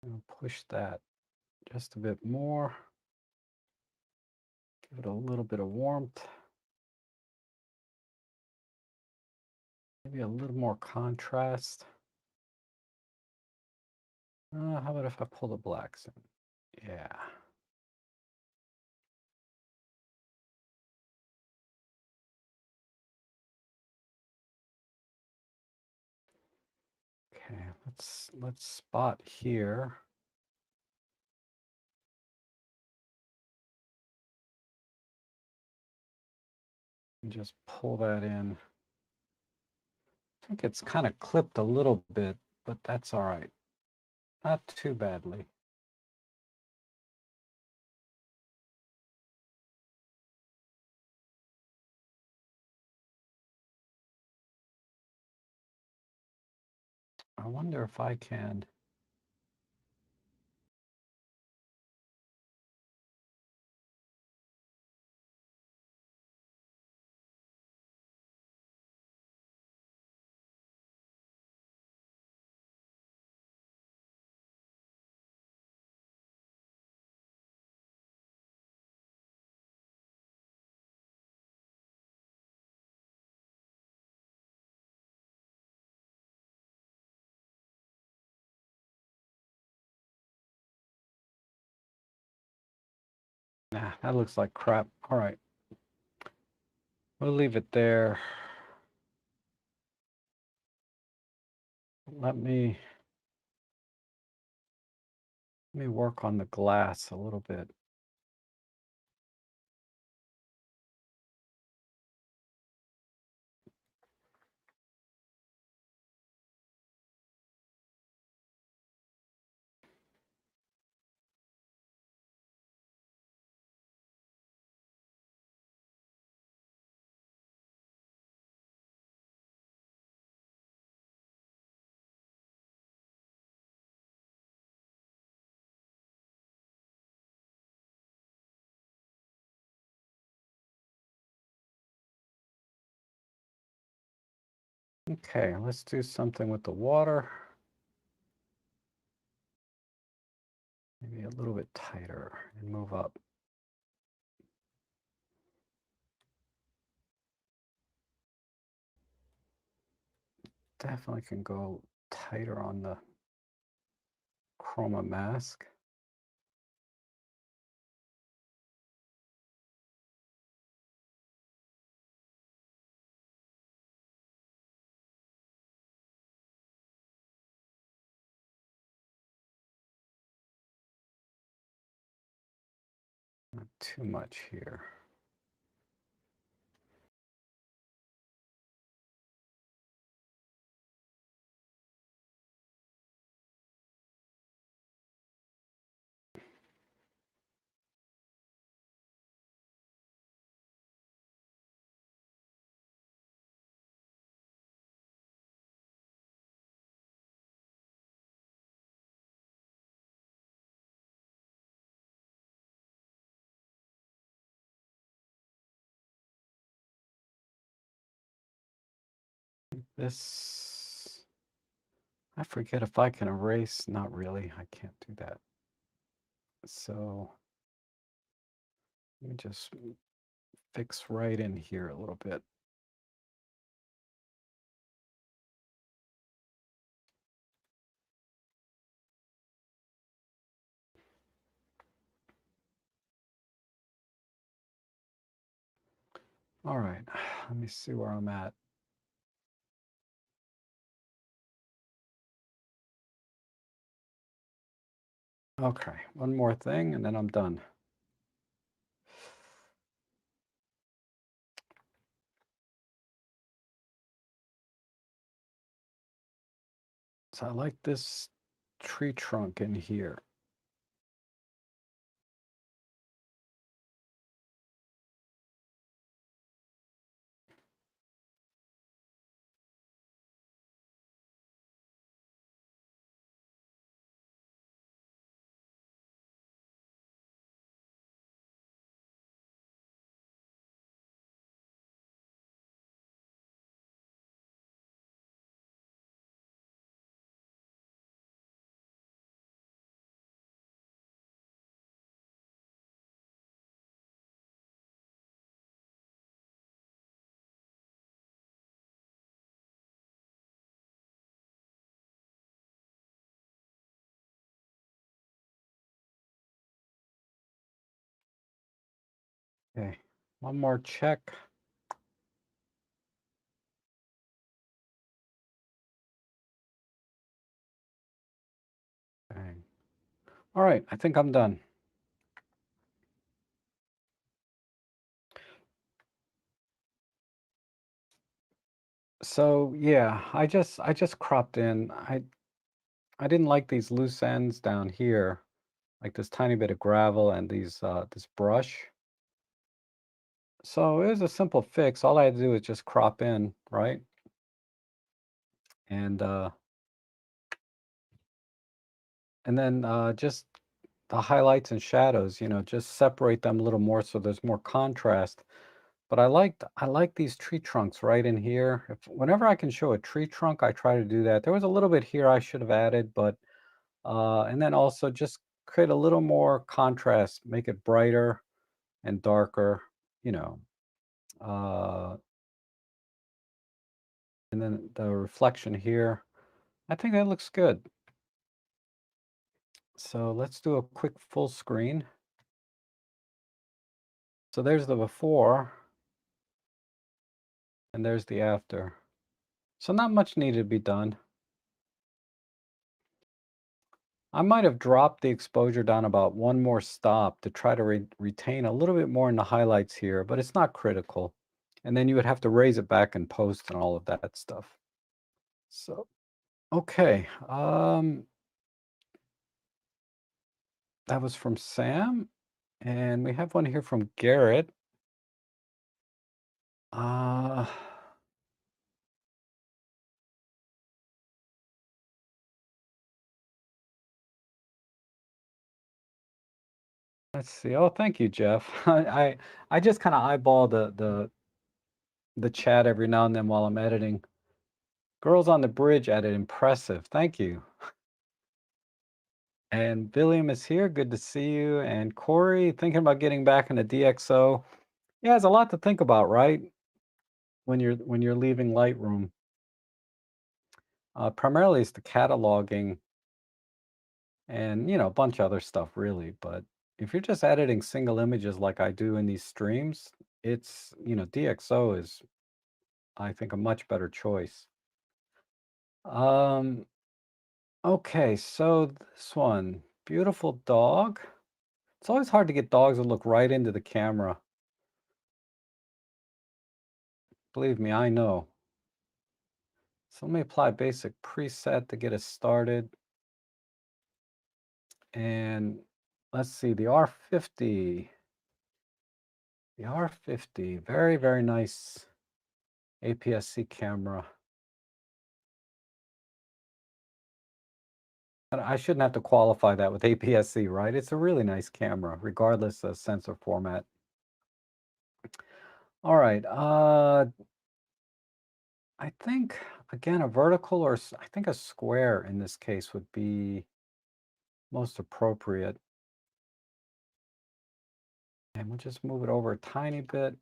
I'll push that just a bit more. Give it a little bit of warmth. Maybe a little more contrast. How about if I pull the blacks in? Yeah. Okay, let's spot here. And just pull that in. I think it's kind of clipped a little bit, but that's all right. Not too badly. I wonder if I can. Nah, that looks like crap. All right. We'll leave it there. Let me work on the glass a little bit. Okay, let's do something with the water. Maybe a little bit tighter and move up. Definitely can go tighter on the chroma mask. Not too much here. This I forget if I can erase. Not really. I can't do that. So let me just fix right in here a little bit. All right, let me see where I'm at. Okay, one more thing and then I'm done. So I like this tree trunk in here. Okay, one more check. Okay. All right, I think I'm done. So yeah, I just cropped in. I didn't like these loose ends down here, like this tiny bit of gravel and this brush. So it was a simple fix. All I had to do is just crop in, right? And uh, and then just the highlights and shadows, just separate them a little more so there's more contrast. But I like these tree trunks right in here. Whenever I can show a tree trunk, I try to do that. There was a little bit here I should have added, but and then also just create a little more contrast, make it brighter and darker, you know. Uh, and then the reflection here, I think that looks good. So let's do a quick full screen. So there's the before and there's the after. So not much needed to be done. I might have dropped the exposure down about one more stop to try to retain a little bit more in the highlights here, but it's not critical. And then you would have to raise it back in post and all of that stuff. So, okay. That was from Sam. And we have one here from Garrett. Uh, let's see. Oh, thank you, Jeff. I just kind of eyeball the chat every now and then while I'm editing. Girls on the Bridge added impressive. Thank you. And William is here. Good to see you. And Corey, thinking about getting back into DxO. Yeah, it's a lot to think about, right? When you're leaving Lightroom. Primarily it's the cataloging and a bunch of other stuff really. But if you're just editing single images like I do in these streams, it's DxO is, I think, a much better choice. Um, okay, so this one, beautiful dog. It's always hard to get dogs to look right into the camera. Believe me, I know. So let me apply a basic preset to get us started. And let's see, the R50. The R50, very, very nice APS-C camera. And I shouldn't have to qualify that with APS-C, right? It's a really nice camera, regardless of sensor format. All right, I think Again, a vertical or I think a square in this case would be most appropriate. And we'll just move it over a tiny bit.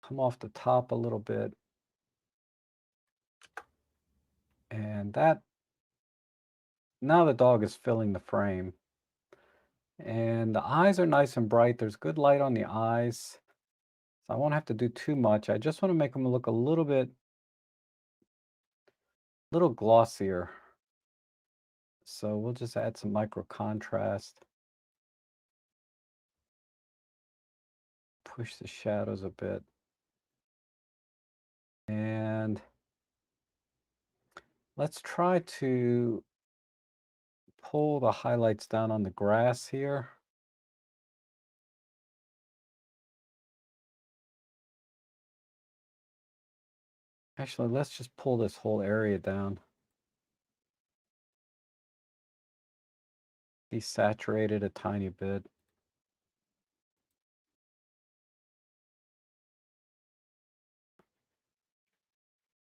Come off the top a little bit. And that, now the dog is filling the frame. And the eyes are nice and bright. There's good light on the eyes. So I won't have to do too much. I just want to make them look a little glossier. So we'll just add some micro contrast. Push the shadows a bit. And let's try to pull the highlights down on the grass here. Actually, let's just pull this whole area down. Desaturate it a tiny bit.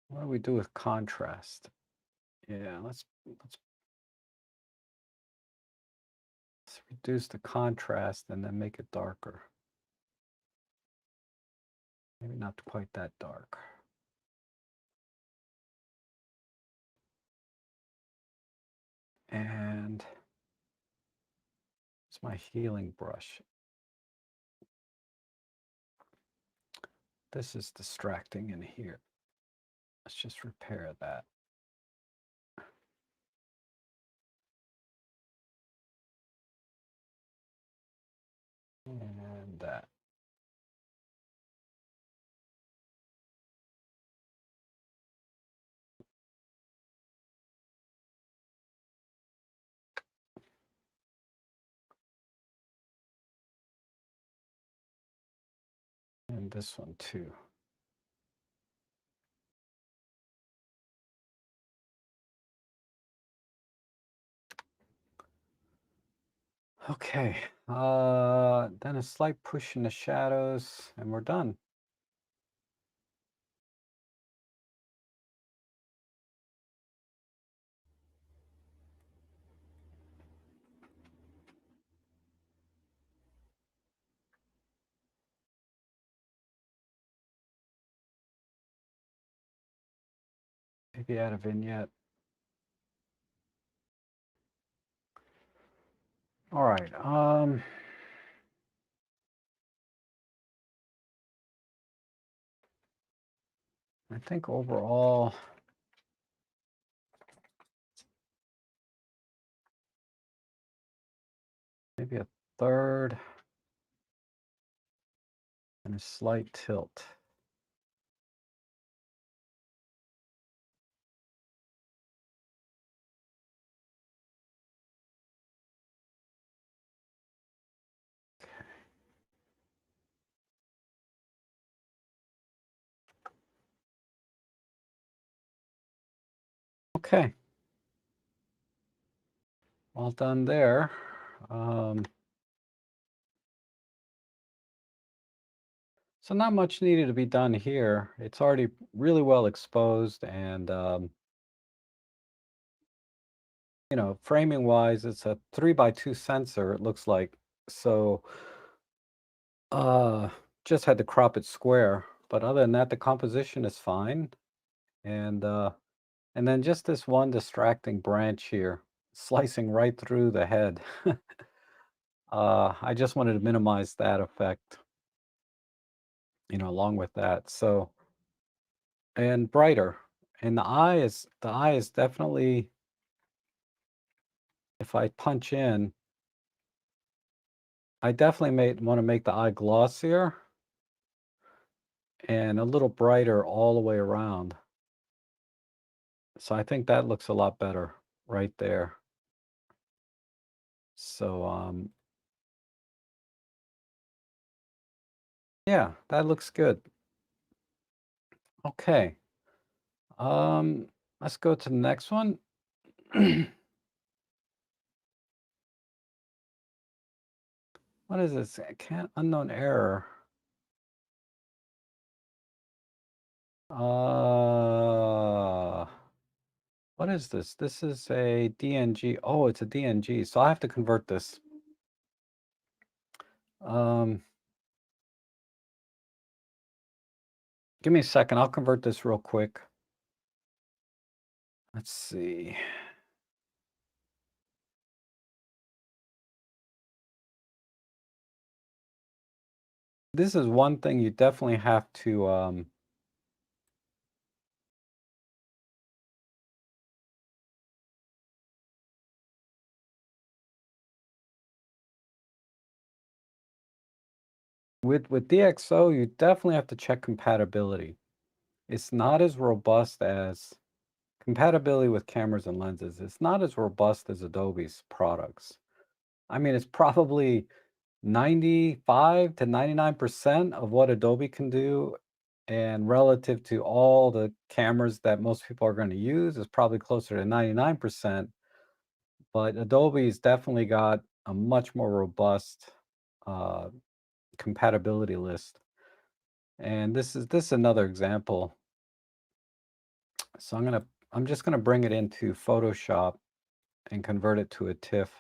What do we do with contrast? Yeah, let's reduce the contrast and then make it darker. Maybe not quite that dark. And it's my healing brush. This is distracting in here. Let's just repair that. And that. And this one too. Okay, then a slight push in the shadows, and we're done. Maybe add a vignette. All right, I think overall, maybe a third and a slight tilt. Okay, all done there. So not much needed to be done here. It's already really well exposed, and you know, framing wise, it's a 3x2 sensor, it looks like. So just had to crop it square. But other than that, the composition is fine. And then just this one distracting branch here, slicing right through the head. I just wanted to minimize that effect, you know, along with that. So, and brighter. And the eye is definitely, if I punch in, I definitely want to make the eye glossier and a little brighter all the way around. So I think that looks a lot better right there. So yeah, that looks good. Okay. Let's go to the next one. What is this? Unknown error. What is this? This is a DNG. Oh, it's a DNG. So I have to convert this. Give me a second. I'll convert this real quick. Let's see. This is one thing you definitely have to with DxO, you definitely have to check compatibility. It's not as robust as compatibility with cameras and lenses. It's not as robust as Adobe's products. I mean, it's probably 95 to 99% of what Adobe can do, and relative to all the cameras that most people are going to use is probably closer to 99%. But Adobe's definitely got a much more robust uh, compatibility list. And this is another example. So I'm just gonna bring it into Photoshop and convert it to a TIFF.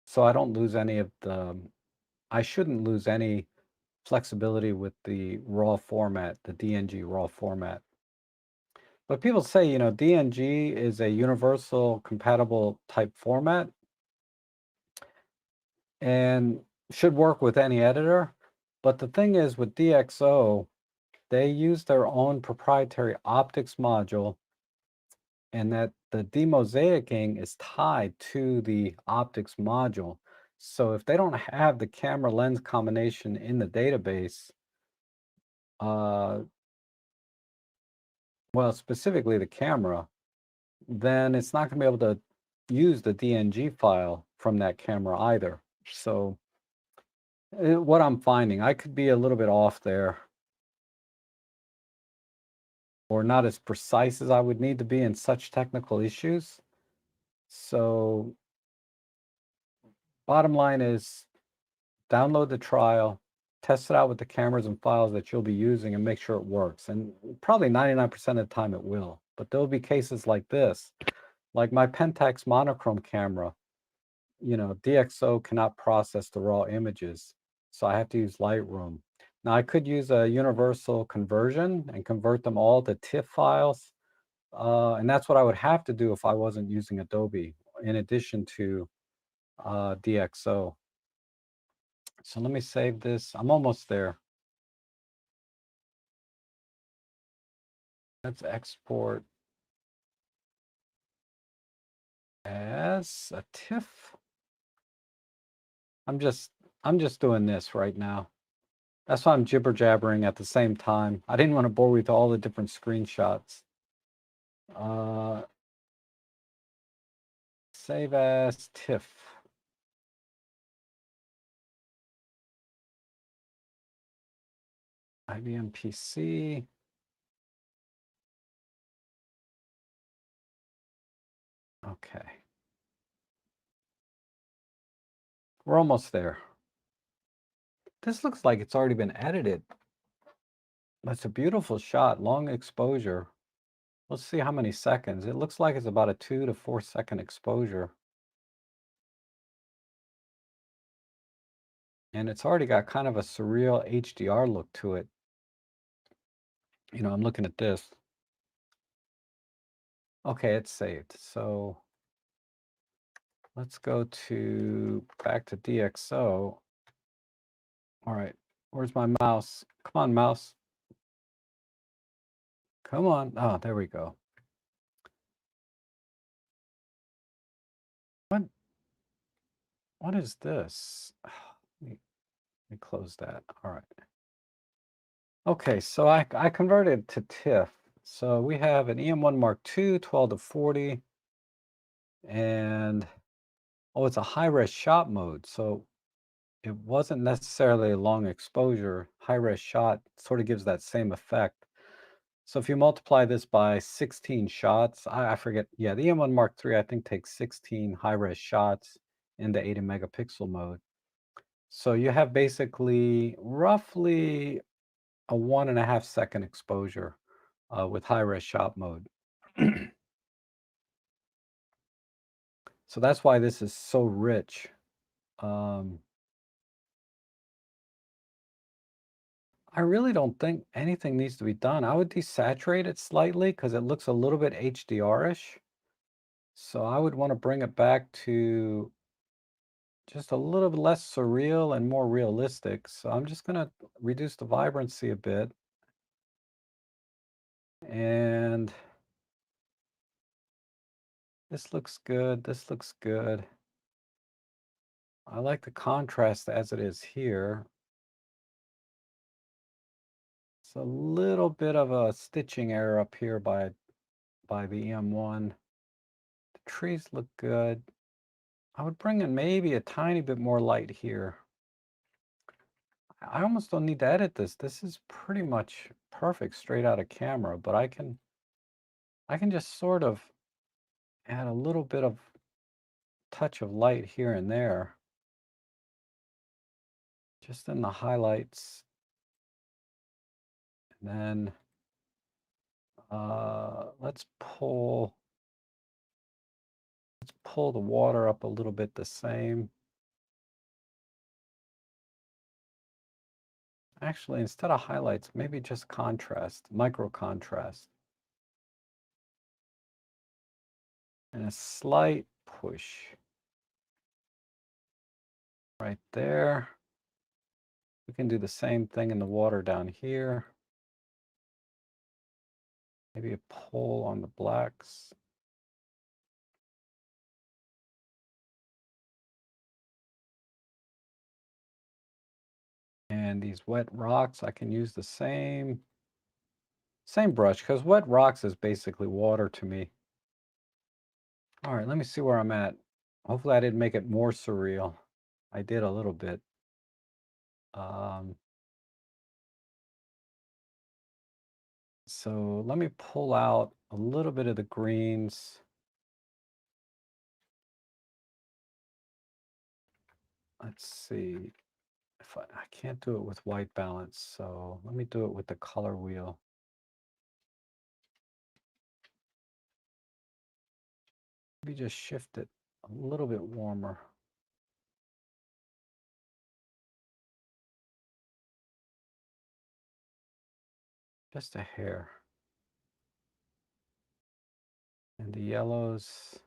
So I don't lose any of the, I shouldn't lose any flexibility with the raw format, the DNG raw format. But people say, DNG is a universal compatible type format and should work with any editor. But the thing is with DxO, they use their own proprietary optics module, and that the demosaicing is tied to the optics module. So if they don't have the camera lens combination in the database, uh, well, specifically the camera, then it's not going to be able to use the DNG file from that camera either. So what I'm finding, I could be a little bit off there, or not as precise as I would need to be in such technical issues. So bottom line is download the trial, test it out with the cameras and files that you'll be using and make sure it works. And probably 99% of the time it will. But there'll be cases like this, like my Pentax monochrome camera. DxO cannot process the raw images, so I have to use Lightroom. Now, I could use a universal conversion and convert them all to TIFF files, and that's what I would have to do if I wasn't using Adobe, in addition to DxO. So let me save this. I'm almost there. Let's export as a TIFF. I'm just doing this right now. That's why I'm jibber jabbering at the same time. I didn't want to bore you with all the different screenshots. Save as TIFF. IBM PC. Okay. We're almost there. This looks like it's already been edited. That's a beautiful shot, long exposure. Let's see how many seconds. It looks like it's about a 2 to 4 second exposure. And it's already got kind of a surreal HDR look to it. I'm looking at this. Okay, it's saved. So let's go back to DxO. All right, where's my mouse? Come on, mouse. Come on. Oh, there we go. What is this? Let me close that. All right. Okay, so I converted to TIFF. So we have an EM1 Mark II, 12 to 40, and it's a high-res shot mode. So it wasn't necessarily a long exposure. High-res shot sort of gives that same effect. So if you multiply this by 16 shots, I forget, yeah, the EM1 Mark III, I think, takes 16 high-res shots in the 80 megapixel mode. So you have basically roughly a 1.5 second exposure with high-res shot mode. So that's why this is so rich. Um, I really don't think anything needs to be done. I would desaturate it slightly because it looks a little bit HDR-ish. So I would want to bring it back to just a little bit less surreal and more realistic. So I'm just going to reduce the vibrancy a bit. And this looks good. This looks good. I like the contrast as it is here. It's a little bit of a stitching error up here by the EM1. The trees look good. I would bring in maybe a tiny bit more light here. I almost don't need to edit this. This is pretty much perfect straight out of camera, but I can just sort of add a little bit of touch of light here and there, just in the highlights. And then let's pull the water up a little bit the same. Actually, instead of highlights, maybe just contrast, micro contrast. And a slight push right there. We can do the same thing in the water down here. Maybe a pull on the blacks. And these wet rocks, I can use the same brush, because wet rocks is basically water to me. All right, let me see where I'm at. Hopefully I didn't make it more surreal. I did a little bit. So let me pull out a little bit of the greens. Let's see. If I can't do it with white balance, so let me do it with the color wheel. Maybe just shift it a little bit warmer. Just a hair. And the yellows.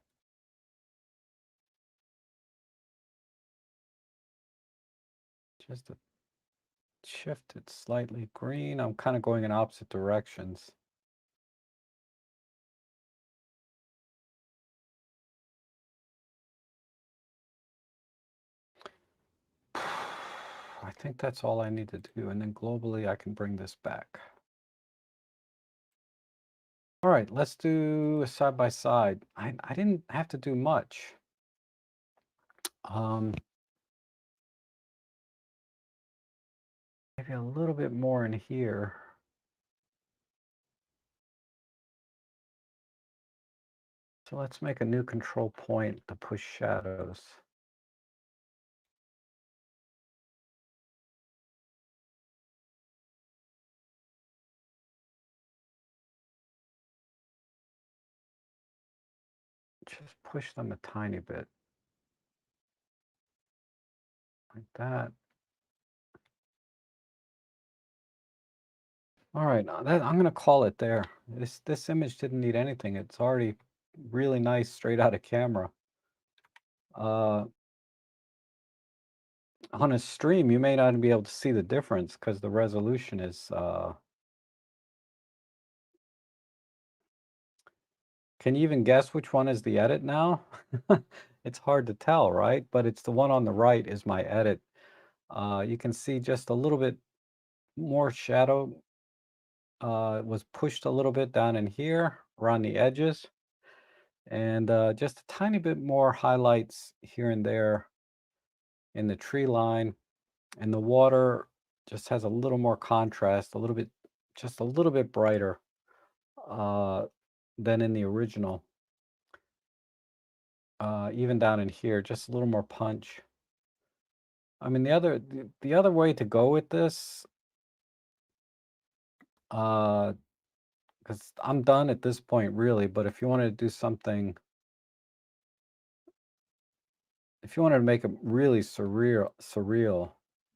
Just to shift it slightly green. I'm kind of going in opposite directions. I think that's all I need to do. And then globally, I can bring this back. All right, let's do a side by side. I didn't have to do much. Maybe a little bit more in here. So let's make a new control point to push shadows. Just push them a tiny bit. Like that. All right, I'm going to call it there. This image didn't need anything. It's already really nice straight out of camera. On a stream, you may not be able to see the difference because the resolution is. Can you even guess which one is the edit now? It's hard to tell, right? But it's the one on the right is my edit. You can see just a little bit more shadow was pushed a little bit down in here around the edges, and just a tiny bit more highlights here and there in the tree line, and the water just has a little more contrast, a little bit, just a little bit brighter uh, than in the original. Even down in here, just a little more punch. I mean, the other way to go with this, because I'm done at this point, really. But if you wanted to do something, if you wanted to make it really surreal,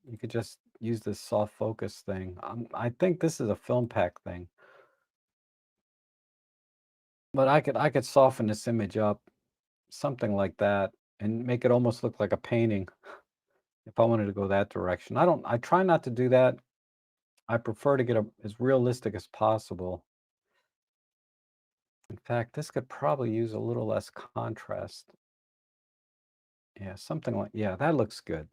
you could just use this soft focus thing. I think this is a film pack thing, but I could soften this image up, something like that, and make it almost look like a painting. If I wanted to go that direction, I try not to do that. I prefer to get as realistic as possible. In fact, this could probably use a little less contrast. Yeah, something like, yeah, that looks good.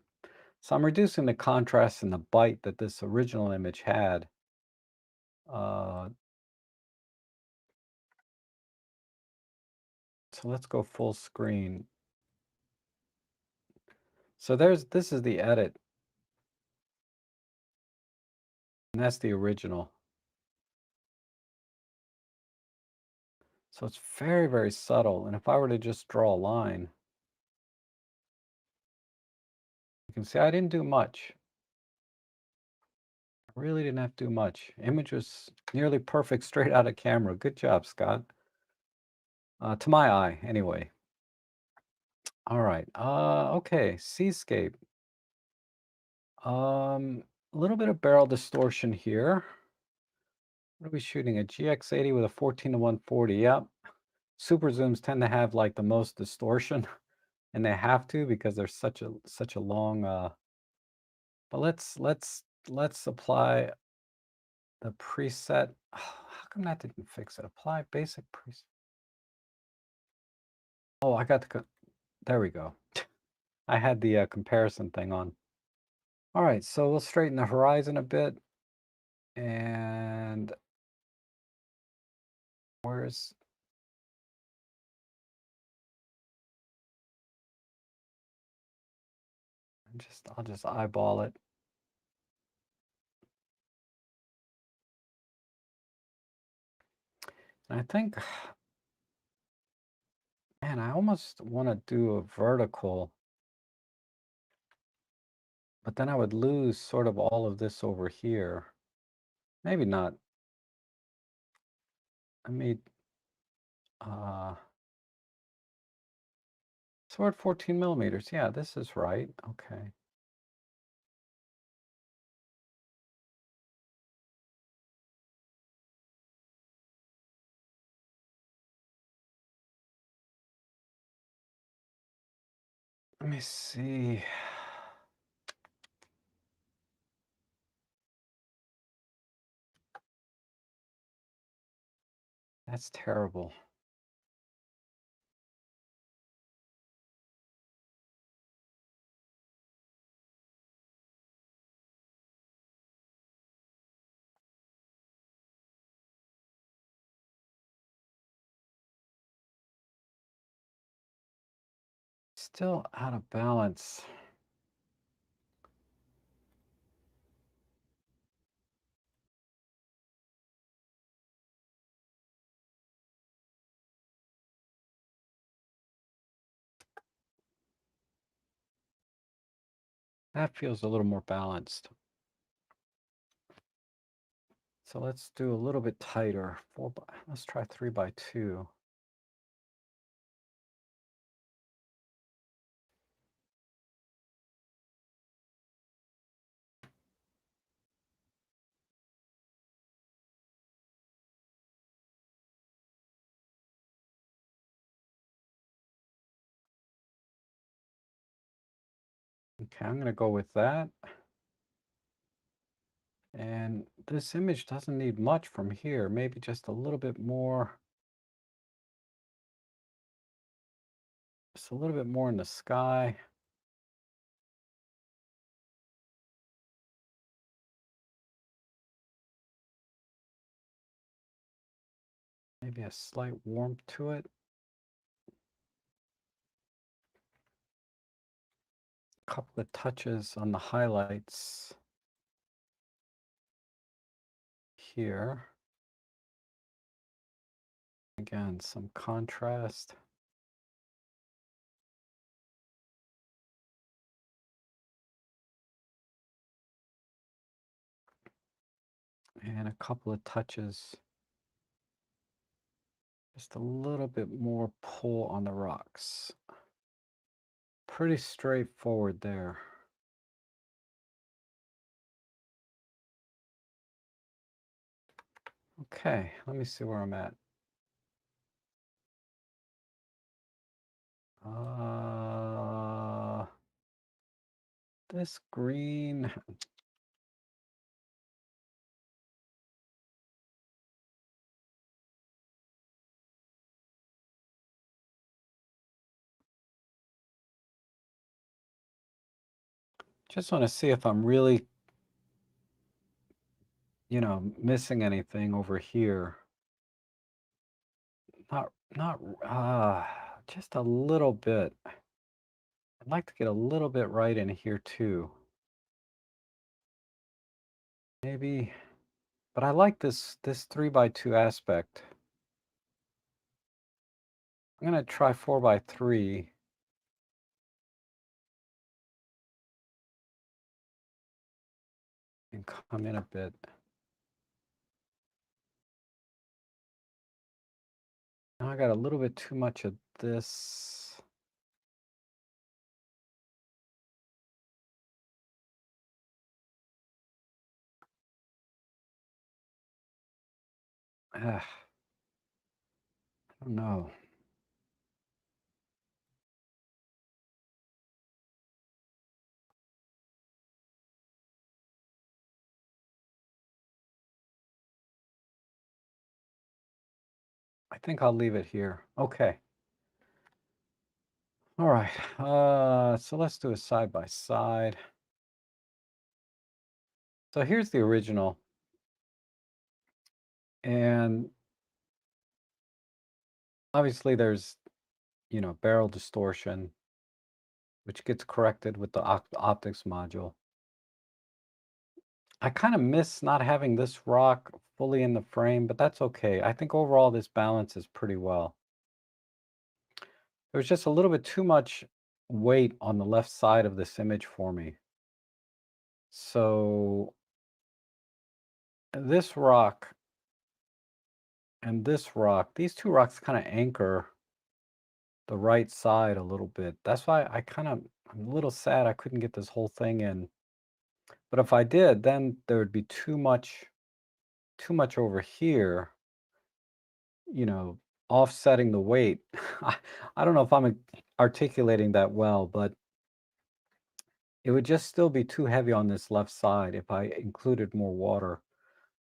So I'm reducing the contrast and the bite that this original image had. Uh, so let's go full screen. So this is the edit, and that's the original. So it's very, very subtle. And if I were to just draw a line, you can see I didn't do much. I really didn't have to do much. Image was nearly perfect straight out of camera. Good job, Scott. To my eye, anyway. All right. Okay. Seascape. A little bit of barrel distortion here. What are we shooting? A GX80 with a 14 to 140. Yep. Super zooms tend to have like the most distortion, and they have to because there's such a long. But let's apply the preset. How come that didn't fix it? Apply basic preset. Oh, I got the. There we go. I had the comparison thing on. All right, so we'll straighten the horizon a bit. And where's... I'll just eyeball it. And I think, man, I almost want to do a vertical, but then I would lose sort of all of this over here. Maybe not. I made, so we're at 14 millimeters. Yeah, this is right. Okay. Let me see. That's terrible. Still out of balance. That feels a little more balanced. So let's do a little bit tighter. Let's try 3x2. Okay, I'm going to go with that. And this image doesn't need much from here, maybe just a little bit more. Just a little bit more in the sky. Maybe a slight warmth to it. A couple of touches on the highlights here. Again, some contrast. And a couple of touches. Just a little bit more pull on the rocks. Pretty straightforward there. Okay, let me see where I'm at. This green. Just want to see if I'm really, missing anything over here. Just a little bit. I'd like to get a little bit right in here too. Maybe, but I like this 3x2 aspect. I'm gonna try 4x3. And come in a bit. Now I got a little bit too much of this. I don't know. I think I'll leave it here. Okay. All right. So let's do a side by side. So here's the original. And obviously there's, barrel distortion, which gets corrected with the optics module. I kind of miss not having this rock fully in the frame, but that's okay. I think overall this balances pretty well. There's just a little bit too much weight on the left side of this image for me. So this rock and this rock, these two rocks kind of anchor the right side a little bit. That's why I'm a little sad I couldn't get this whole thing in. But if I did, then there would be too much over here, offsetting the weight. I don't know if I'm articulating that well, but it would just still be too heavy on this left side if I included more water.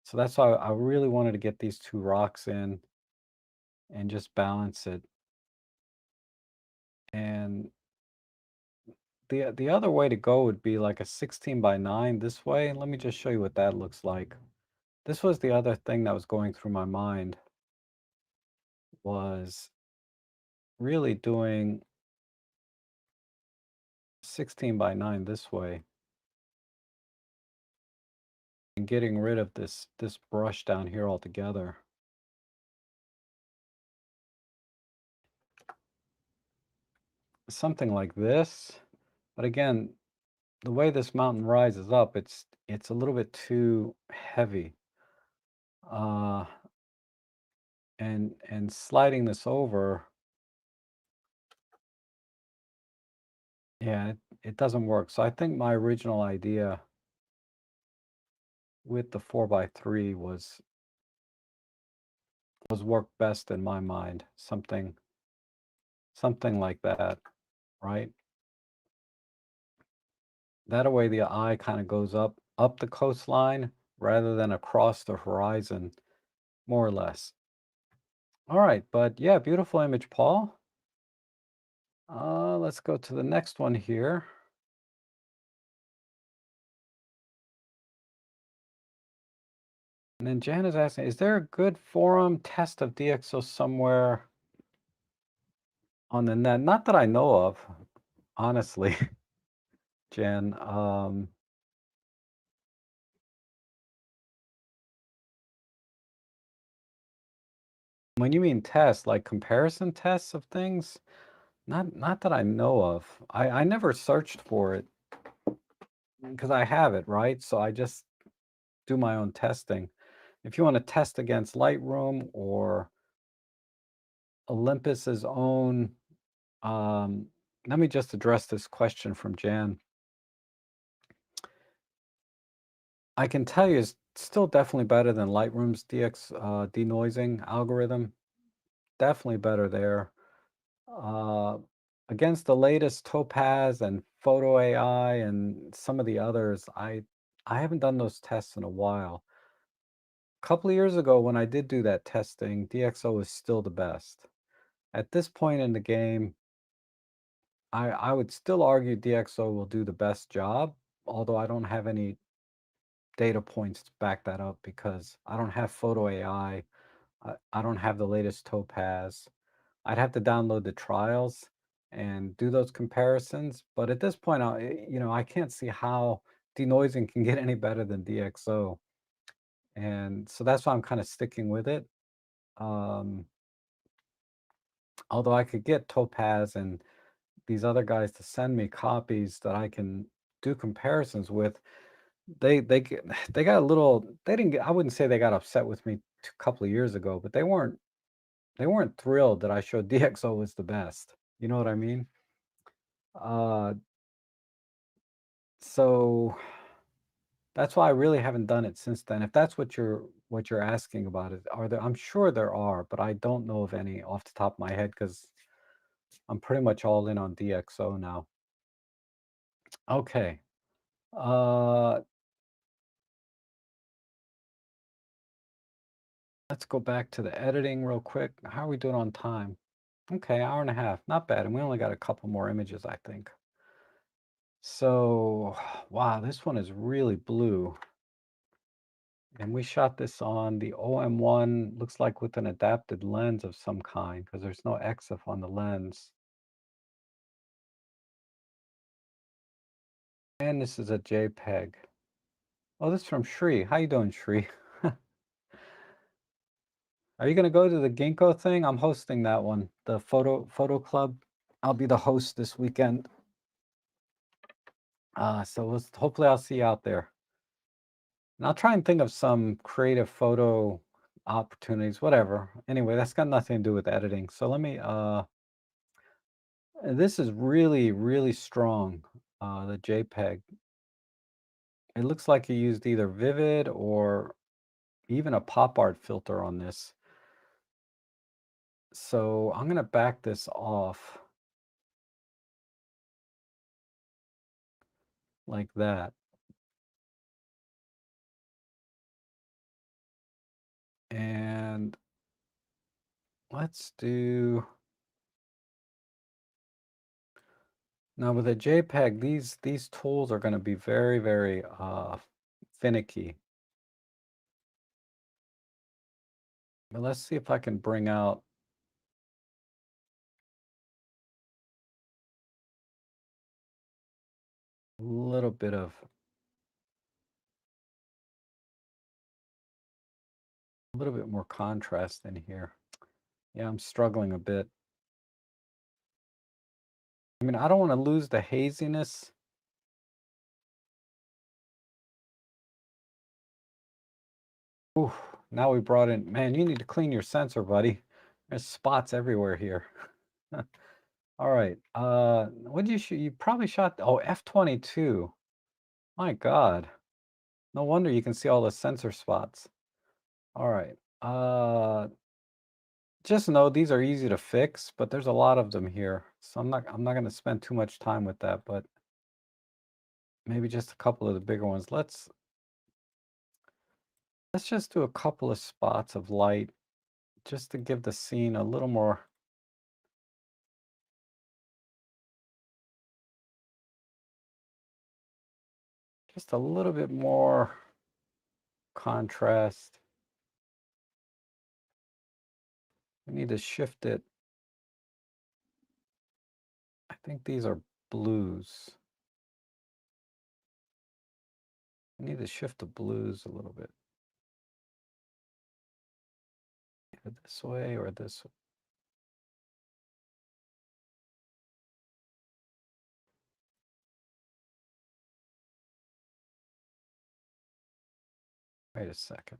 So that's why I really wanted to get these two rocks in and just balance it. And the other way to go would be like a 16:9 this way. Let me just show you what that looks like. This was the other thing that was going through my mind, was really doing 16:9 this way and getting rid of this brush down here altogether. Something like this. But again, the way this mountain rises up, it's a little bit too heavy. And sliding this over, yeah, it doesn't work. So I think my original idea with the 4x3 was worked best in my mind. Something like that, right? That way the eye kind of goes up the coastline rather than across the horizon, more or less. All right, but yeah, beautiful image, Paul. Let's go to the next one here. And then Jan is asking, is there a good forum test of DxO somewhere on the net? Not that I know of, honestly, Jan. When you mean tests, like comparison tests of things, not that I know of. I never searched for it because I have it, right? So I just do my own testing. if you want to test against Lightroom or Olympus's own, um, let me just address this question from Jan. I can tell you it's still definitely better than Lightroom's denoising algorithm. Definitely better there. Uh, Against the latest Topaz and Photo AI and some of the others, I haven't done those tests in a while. A couple of years ago when I did do that testing, DxO was still the best. At this point in the game, I would still argue DxO will do the best job, although I don't have any data points to back that up because I don't have Photo AI. I don't have the latest Topaz. I'd have to download the trials and do those comparisons. But at this point, I can't see how denoising can get any better than DxO. And so that's why I'm kind of sticking with it. Um, Although I could get Topaz and these other guys to send me copies that I can do comparisons with, they got a little, they didn't get, I wouldn't say they got upset with me a couple of years ago, but they weren't thrilled that I showed DxO was the best. You know what I mean? Uh, so that's why I really haven't done it since then. If that's what you're asking about, it are there? I'm sure there are, but I don't know of any off the top of my head because I'm pretty much all in on DxO now. Okay. Uh, let's go back to the editing real quick. How are we doing on time? Okay, hour and a half. Not bad. And we only got a couple more images, I think. So, wow, this one is really blue. And we shot this on the OM1, looks like with an adapted lens of some kind, because there's no EXIF on the lens. And this is a JPEG. Oh, this is from Shri. How you doing, Shri? Are you going to go to the Ginkgo thing? I'm hosting that one, the photo club. I'll be the host this weekend. So hopefully I'll see you out there. And I'll try and think of some creative photo opportunities, whatever. Anyway, that's got nothing to do with editing. So let me, this is really, really strong, the JPEG. It looks like you used either Vivid or even a pop art filter on this. So I'm going to back this off like that. And let's do, now with a JPEG, these tools are going to be very, very finicky. But let's see if I can bring out a little bit more contrast in here. Yeah, I'm struggling a bit. I mean, I don't want to lose the haziness. Ooh, now we brought in, man, you need to clean your sensor, buddy. There's spots everywhere here. All right. What did you shoot? You probably shot, oh, F22. My God. No wonder you can see all the sensor spots. All right. Just know these are easy to fix, but there's a lot of them here. So I'm not going to spend too much time with that, but maybe just a couple of the bigger ones. Let's just do a couple of spots of light just to give the scene a little more. Just a little bit more contrast. We need to shift it. I think these are blues. I need to shift the blues a little bit. Either this way or this way. Wait a second.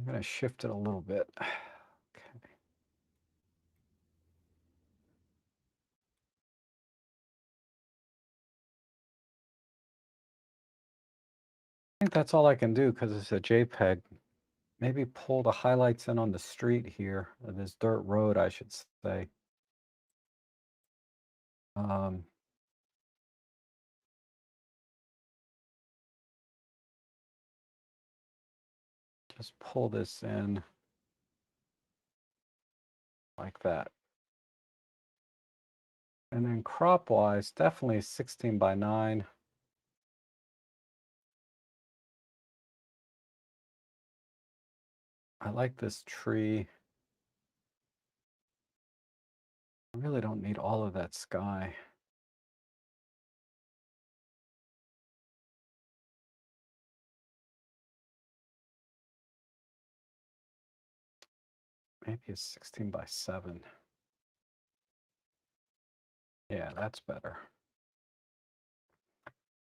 going to shift it a little bit. Okay. I think that's all I can do because it's a JPEG. Maybe pull the highlights in on the street here, or this dirt road, I should say. Um, just pull this in like that. And then crop wise, definitely 16 by 9. I like this tree. I really don't need all of that sky. Maybe it's 16 by 7. Yeah, that's better.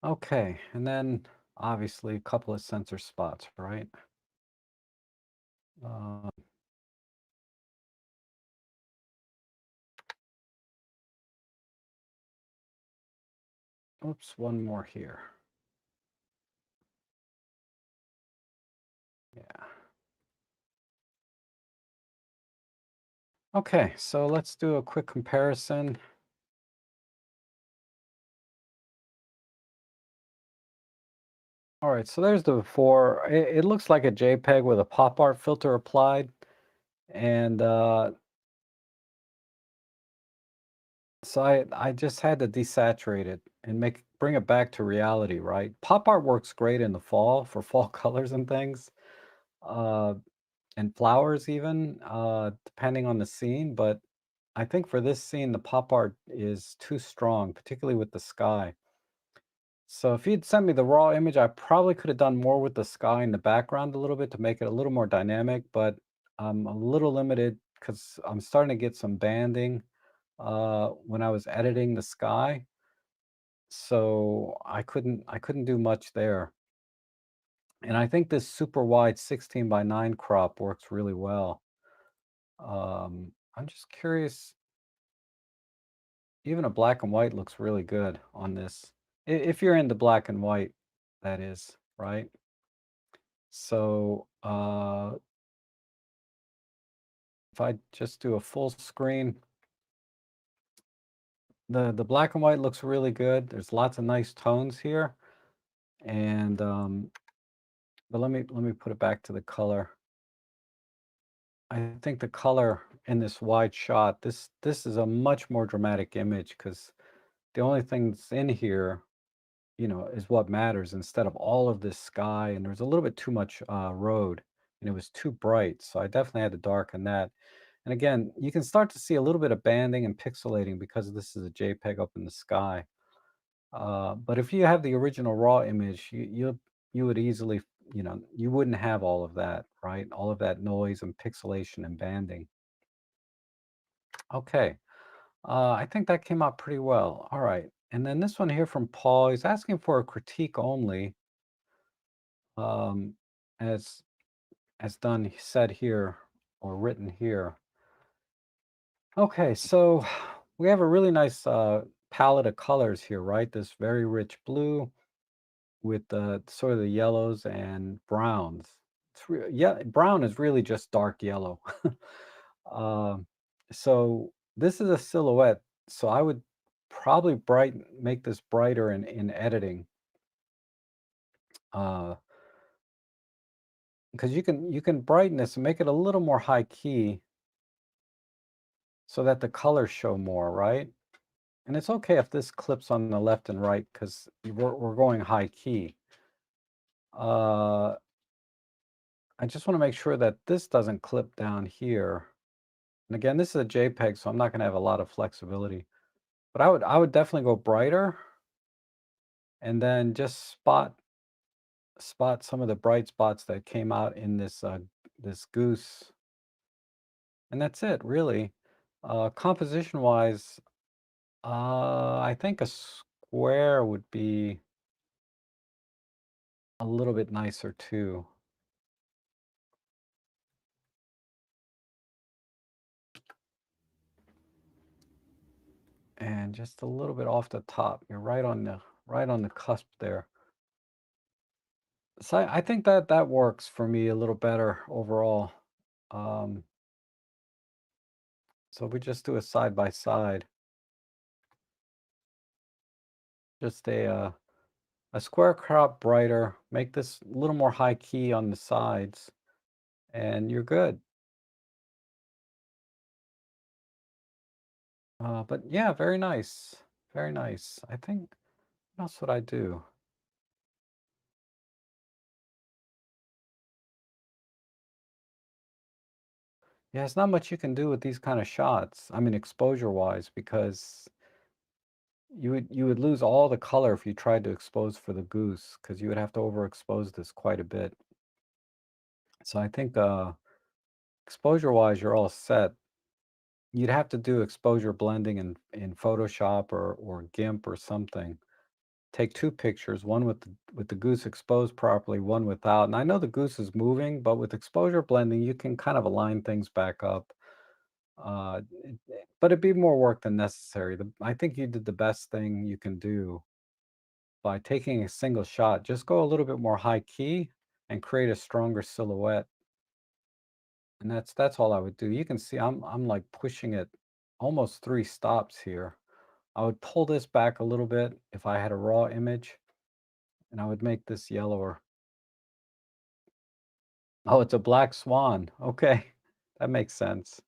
Okay, and then obviously a couple of sensor spots, right? Uh, oops, one more here. Yeah. Okay, so let's do a quick comparison. All right, so there's the before. It looks like a JPEG with a pop art filter applied. And so I just had to desaturate it and bring it back to reality, right? Pop art works great in the fall for fall colors and things, uh, and flowers even, depending on the scene. But I think for this scene, the pop art is too strong, particularly with the sky. So if you'd sent me the raw image, I probably could have done more with the sky in the background a little bit to make it a little more dynamic, but I'm a little limited because I'm starting to get some banding when I was editing the sky. So I couldn't do much there. And I think this super wide 16 by 9 crop works really well. I'm just curious, even a black and white looks really good on this. If you're into black and white, that is, right? So if I just do a full screen, the black and white looks really good. There's lots of nice tones here. And but let me put it back to the color. I think the color in this wide shot, this is a much more dramatic image because the only thing that's in here, is what matters instead of all of this sky. And there's a little bit too much road, and it was too bright. So I definitely had to darken that. And again, you can start to see a little bit of banding and pixelating because this is a JPEG up in the sky. But if you have the original raw image, you would easily, you wouldn't have all of that, right? All of that noise and pixelation and banding. Okay, I think that came out pretty well. All right, and then this one here from Paul, he's asking for a critique only, um, as done said here or written here. Okay, so we have a really nice palette of colors here, right? This very rich blue with sort of the yellows and browns. Yeah, brown is really just dark yellow. Um, so this is a silhouette. So I would probably make this brighter in editing, because you can brighten this and make it a little more high key so that the colors show more, right? And it's okay if this clips on the left and right because we're going high key. Uh, I just want to make sure that this doesn't clip down here. And again, this is a JPEG, so I'm not going to have a lot of flexibility. But I would definitely go brighter and then just spot some of the bright spots that came out in this goose. And that's it, really. Composition wise, I think a square would be a little bit nicer too. and just a little bit off the top. You're right on the cusp there. So I think that that works for me a little better overall. Um, so we just do a side by side, just a square crop brighter, make this a little more high key on the sides, and you're good. But yeah, very nice, very nice. I think that's what I do. Yeah, there's not much you can do with these kind of shots. I mean, exposure wise, because you would lose all the color if you tried to expose for the goose, because you would have to overexpose this quite a bit. So I think exposure wise, you're all set. You'd have to do exposure blending in Photoshop or GIMP or something. Take two pictures, one with the goose exposed properly, one without. And I know the goose is moving, but with exposure blending, you can kind of align things back up. But it'd be more work than necessary. I think you did the best thing you can do by taking a single shot. Just go a little bit more high key and create a stronger silhouette. And that's all I would do. You can see I'm like pushing it almost 3 stops here. I would pull this back a little bit if I had a raw image, and I would make this yellower. Oh, it's a black swan. Okay, that makes sense.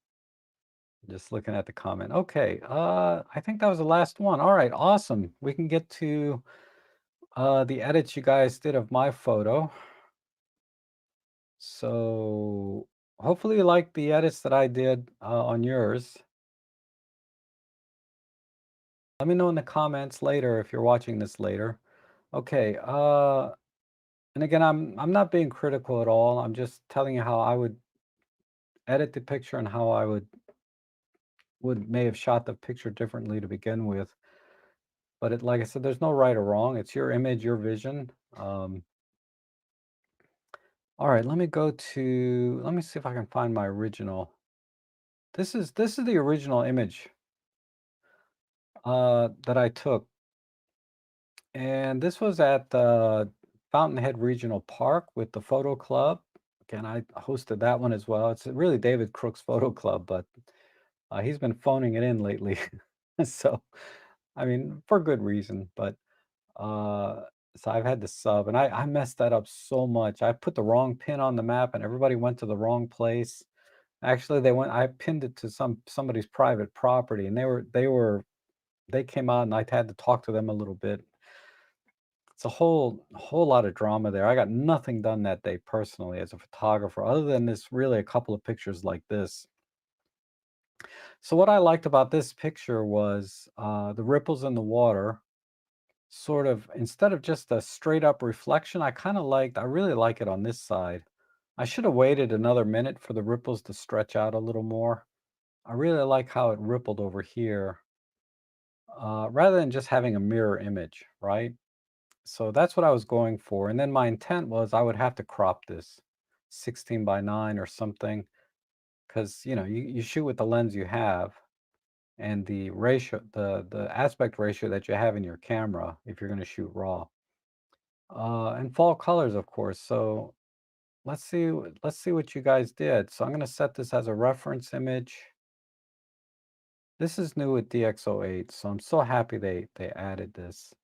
Just looking at the comment. Okay, I think that was the last one. All right, awesome. We can get to the edits you guys did of my photo. So hopefully you like the edits that I did on yours. Let me know in the comments later if you're watching this later. Okay, and again, I'm not being critical at all. I'm just telling you how I would edit the picture and how I would may have shot the picture differently to begin with. But like I said, there's no right or wrong. It's your image, your vision. All right, let me see if I can find my original. This is the original image that I took. And this was at the Fountainhead Regional Park with the photo club. Again, I hosted that one as well. It's really David Crook's photo club, but he's been phoning it in lately. So, I mean, for good reason, but uh, so I've had to sub, and I messed that up so much. I put the wrong pin on the map, and everybody went to the wrong place. Actually, I pinned it to somebody's private property, and they came out, and I had to talk to them a little bit. It's a whole lot of drama there. I got nothing done that day personally as a photographer, other than this really a couple of pictures like this. So what I liked about this picture was the ripples in the water. Sort of instead of just a straight up reflection, I really like it on this side. I should have waited another minute for the ripples to stretch out a little more. I really like how it rippled over here, rather than just having a mirror image, right? So that's what I was going for. And then my intent was I would have to crop this 16 by 9 or something, because you shoot with the lens you have and the ratio, the aspect ratio that you have in your camera if you're going to shoot raw. And fall colors, of course. So let's see what you guys did. So I'm going to set this as a reference image. This is new with DxO 8, so I'm so happy they added this.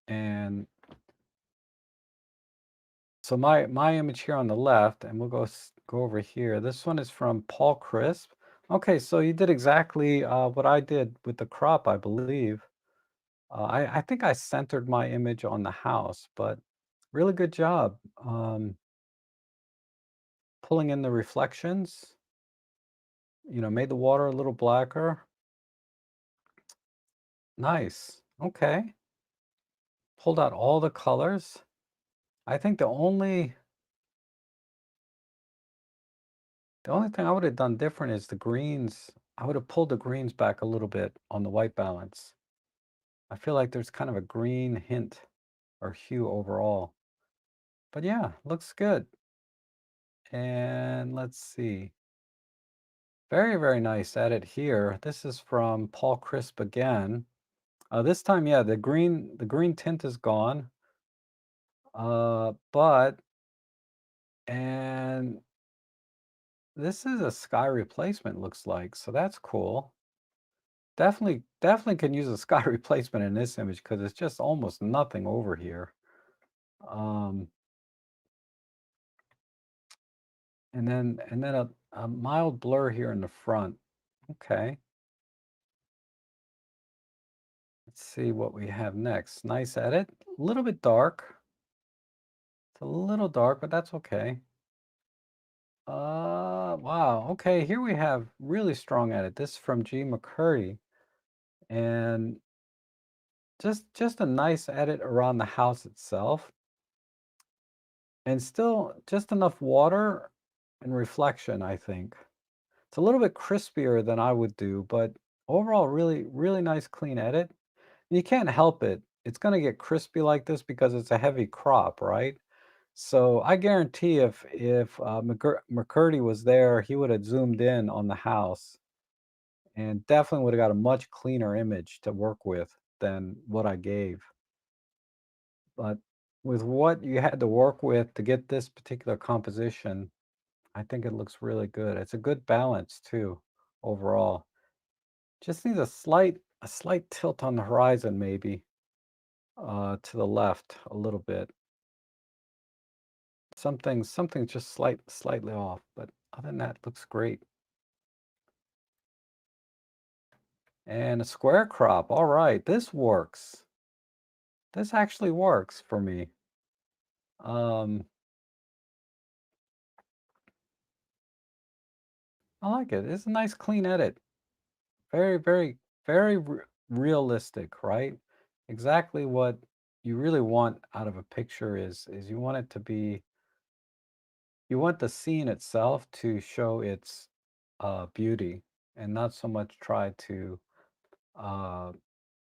And so my image here on the left, and we'll go over here. This one is from Paul Crisp. Okay, so you did exactly what I did with the crop, I believe. I think I centered my image on the house, but really good job pulling in the reflections. Made the water a little blacker. Nice. Okay. Pulled out all the colors. I think the only thing I would have done different is the greens. I would have pulled the greens back a little bit on the white balance. I feel like there's kind of a green hint or hue overall. But yeah, looks good. And let's see. Very, very nice edit here. This is from Paul Crisp again. This time, yeah, the green tint is gone. But and this is a sky replacement, looks like, so that's cool. Definitely can use a sky replacement in this image because it's just almost nothing over here. Um, and then a mild blur here in the front. Okay, let's see what we have next. Nice edit. A little bit dark. It's a little dark, but that's okay. Wow. Okay, here we have really strong edit. This is from G. McCurdy, and just a nice edit around the house itself, and still just enough water and reflection, I think. It's a little bit crispier than I would do, but overall, really, really nice, clean edit. You can't help it. It's going to get crispy like this because it's a heavy crop, right? So I guarantee if McCurdy was there, he would have zoomed in on the house and definitely would have got a much cleaner image to work with than what I gave. But with what you had to work with to get this particular composition, I think it looks really good. It's a good balance too, overall. Just needs a slight tilt on the horizon maybe, to the left a little bit. Something just slightly off, but other than that, looks great. And a square crop. All right, this works. This actually works for me. Um, I like it. It's a nice clean edit. Very, very, very realistic, right? Exactly what you really want out of a picture is you want it to be, you want the scene itself to show its beauty and not so much try to uh,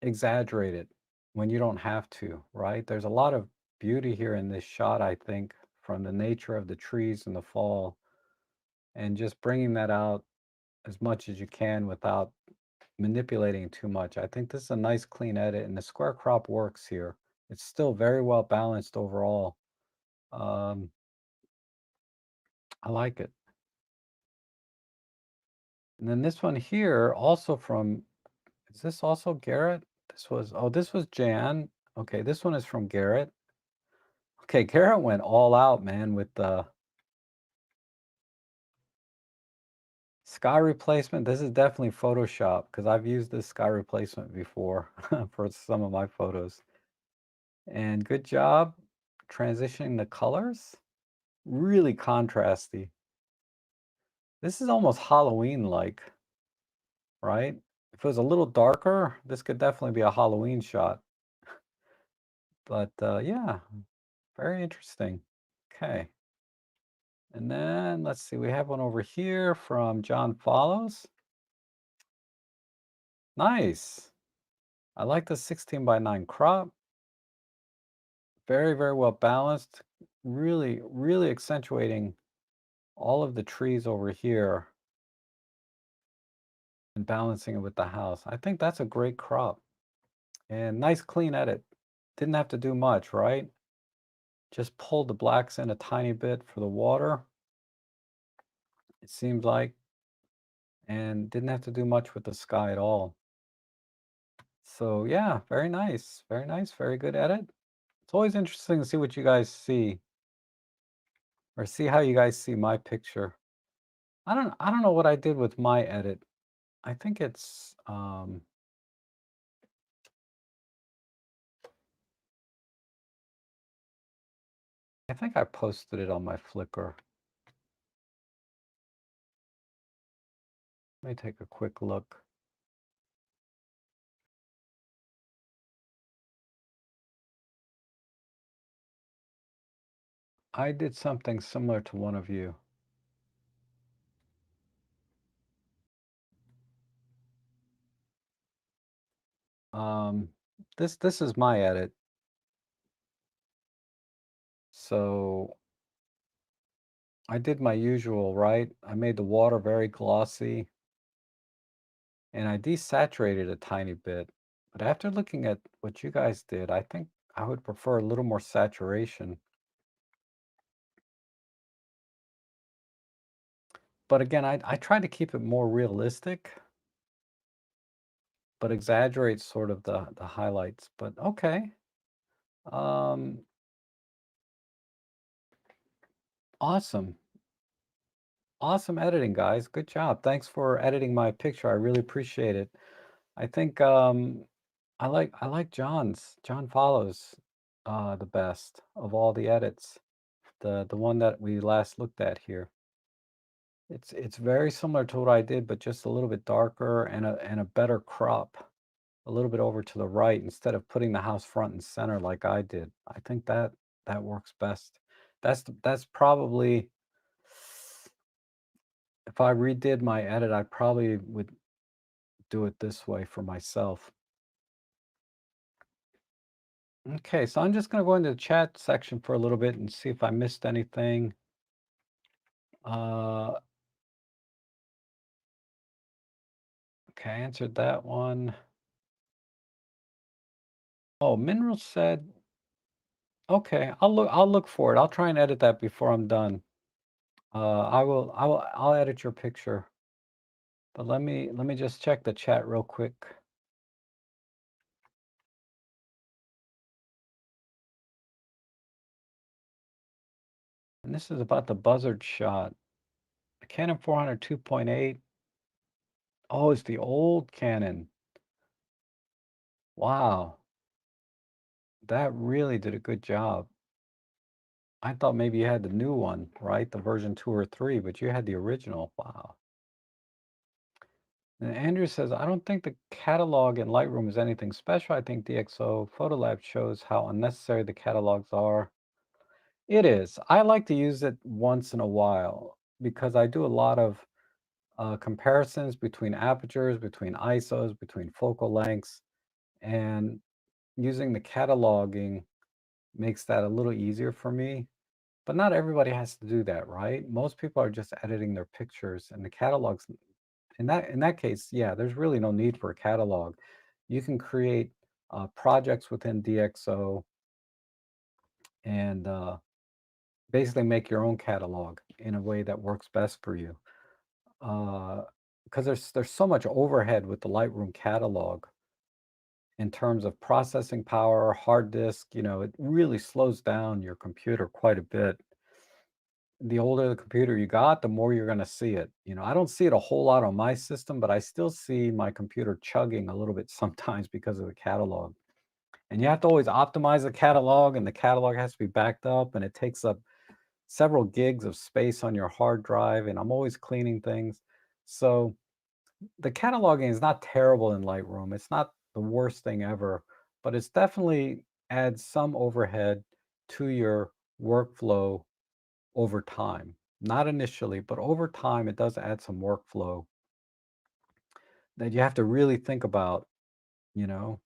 exaggerate it when you don't have to, right? There's a lot of beauty here in this shot, I think, from the nature of the trees in the fall, and just bringing that out as much as you can without manipulating too much. I think this is a nice clean edit, and the square crop works here. It's still very well balanced overall. Um, I like it. And then this one here, also from, is this also Garrett? This was Jan. Okay, this one is from Garrett. Okay, Garrett went all out, man, with the sky replacement. This is definitely Photoshop because I've used this sky replacement before for some of my photos. And good job transitioning the colors. Really contrasty. This is almost Halloween-like, right? If it was a little darker, this could definitely be a Halloween shot. But yeah, very interesting. Okay. And then let's see, we have one over here from John Follows. Nice. I like the 16 by 9 crop. Very, very well balanced. Really, really accentuating all of the trees over here and balancing it with the house. I think that's a great crop and nice clean edit. Didn't have to do much, right? Just pulled the blacks in a tiny bit for the water, it seems like, and didn't have to do much with the sky at all. So yeah, very nice, very nice, very good edit. It's always interesting to see what you guys see or see how you guys see my picture. I don't know what I did with my edit. I think it's I think I posted it on my Flickr. Let me take a quick look. I did something similar to one of you. Um, this is my edit. So I did my usual, right? I made the water very glossy and I desaturated a tiny bit. But after looking at what you guys did, I think I would prefer a little more saturation. But again, I try to keep it more realistic, but exaggerate sort of the highlights. But okay. Um, awesome. Awesome editing, guys. Good job. Thanks for editing my picture. I really appreciate it. I think I like John's. John follows the best of all the edits. The one that we last looked at here. It's very similar to what I did, but just a little bit darker and a better crop. A little bit over to the right instead of putting the house front and center like I did. I think that works best. That's probably if I redid my edit, I probably would do it this way for myself. Okay, so I'm just going to go into the chat section for a little bit and see if I missed anything. Uh, okay, I answered that one. Oh, Mineral said, okay, I'll look for it. I'll try and edit that before I'm done. I'll edit your picture. But let me just check the chat real quick. And this is about the buzzard shot. The Canon 400 2.8. Oh, it's the old Canon. Wow. That really did a good job. I thought maybe you had the new one, right? The version 2 or 3, but you had the original. Wow. And Andrew says, I don't think the catalog in Lightroom is anything special. I think DxO Photolab shows how unnecessary the catalogs are. It is. I like to use it once in a while because I do a lot of comparisons between apertures, between ISOs, between focal lengths, and using the cataloging makes that a little easier for me. But not everybody has to do that, right? Most people are just editing their pictures and the catalogs. In that case, yeah, there's really no need for a catalog. You can create projects within DxO and basically make your own catalog in a way that works best for you. Because there's so much overhead with the Lightroom catalog in terms of processing power, hard disk. It really slows down your computer quite a bit. The older the computer you got, the more you're going to see it. I don't see it a whole lot on my system, but I still see my computer chugging a little bit sometimes because of the catalog. And you have to always optimize the catalog, and the catalog has to be backed up, and it takes up several gigs of space on your hard drive, and I'm always cleaning things. So the cataloging is not terrible in Lightroom. It's not the worst thing ever, but it's definitely adds some overhead to your workflow over time. Not initially, but over time, it does add some workflow that you have to really think about, you know?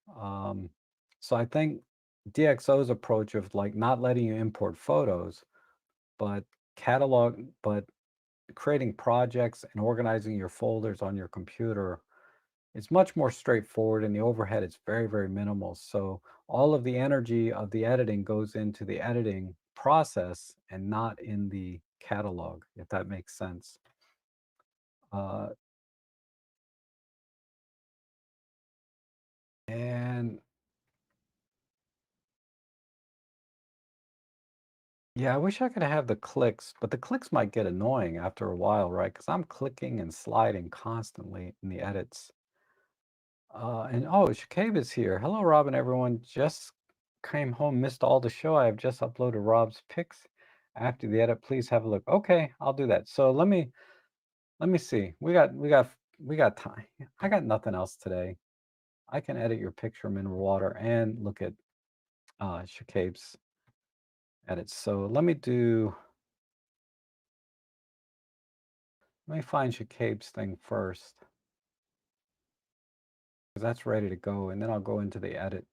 So I think DxO's approach of like not letting you import photos, but but creating projects and organizing your folders on your computer is much more straightforward and the overhead is very, very minimal. So all of the energy of the editing goes into the editing process and not in the catalog, if that makes sense. Uh, and yeah, I wish I could have the clicks, but the clicks might get annoying after a while, right? Because I'm clicking and sliding constantly in the edits. And oh, Shakib is here. Hello, Rob and everyone. Just came home, missed all the show. I have just uploaded Rob's pics. After the edit, please have a look. Okay, I'll do that. So let me see. We got time. I got nothing else today. I can edit your picture, mineral water, and look at Shakib's edits. So let me find Shakib's thing first, because that's ready to go, and then I'll go into the edit.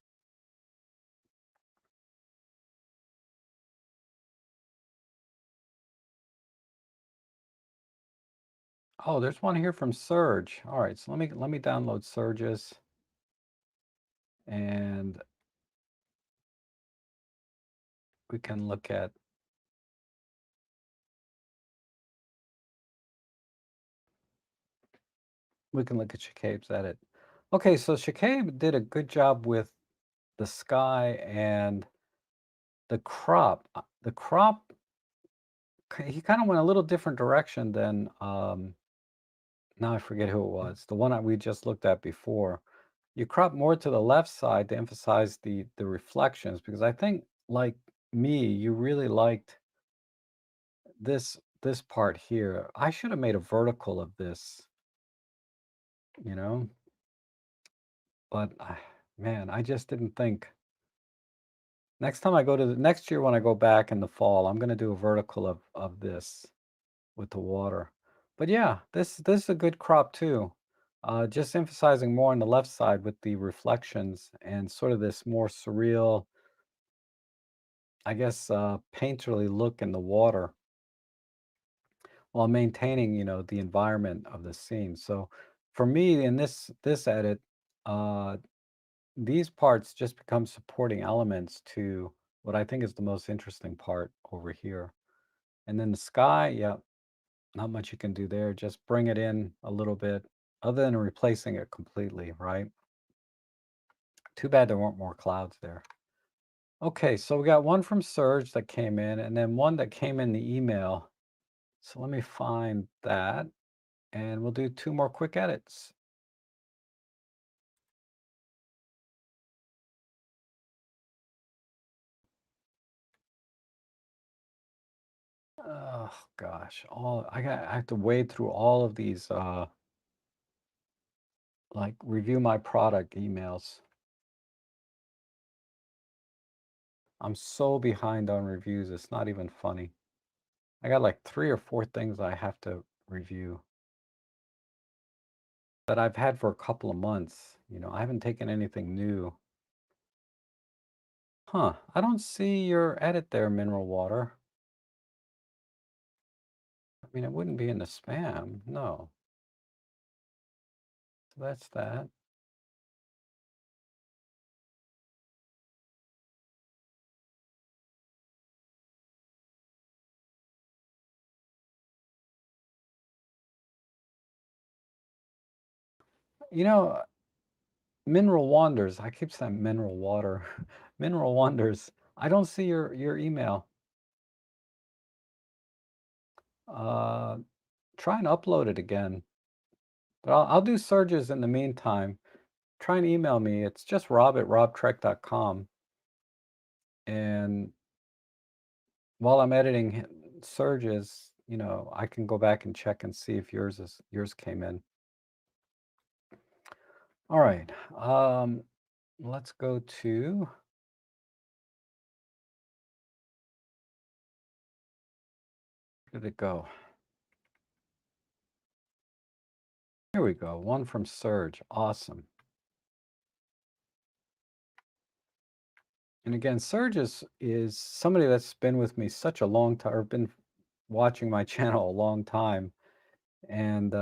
Oh, there's one here from Surge. All right, so let me download Surge's, and we can look at Shakabe's edit. Okay, so Shakabe did a good job with the sky and the crop. The crop, he kind of went a little different direction than now I forget who it was. The one that we just looked at before. You crop more to the left side to emphasize the reflections, because I think, like me, you really liked this part here. I should have made a vertical of this, you know, but man, I just didn't think. Next time I go to the next year when I go back in the fall, I'm gonna do a vertical of this with the water. But yeah, this is a good crop too. Just emphasizing more on the left side with the reflections and sort of this more surreal, I guess, painterly look in the water while maintaining, the environment of the scene. So for me in this edit, uh, these parts just become supporting elements to what I think is the most interesting part over here. And then the sky, yeah, not much you can do there. Just bring it in a little bit, other than replacing it completely, right? Too bad there weren't more clouds there. Okay, so we got one from Surge that came in, and then one that came in the email. So let me find that, and we'll do two more quick edits. Oh gosh, I have to wade through all of these like review my product emails. I'm so behind on reviews, it's not even funny. I got like 3 or 4 things I have to review that I've had for a couple of months. I haven't taken anything new. Huh, I don't see your edit there, mineral water. I mean, it wouldn't be in the spam, no. So that's that. You know, Mineral Wonders, I keep saying mineral water. Mineral Wonders, I don't see your email. Uh, Try and upload it again. But I'll do Surges in the meantime. Try and email me. It's just rob@robtrek.com. And while I'm editing Surges, I can go back and check and see if yours came in. All right. Let's go to, where did it go? Here we go. One from Surge. Awesome. And again, Surge is somebody that's been with me such a long time, or been watching my channel a long time. And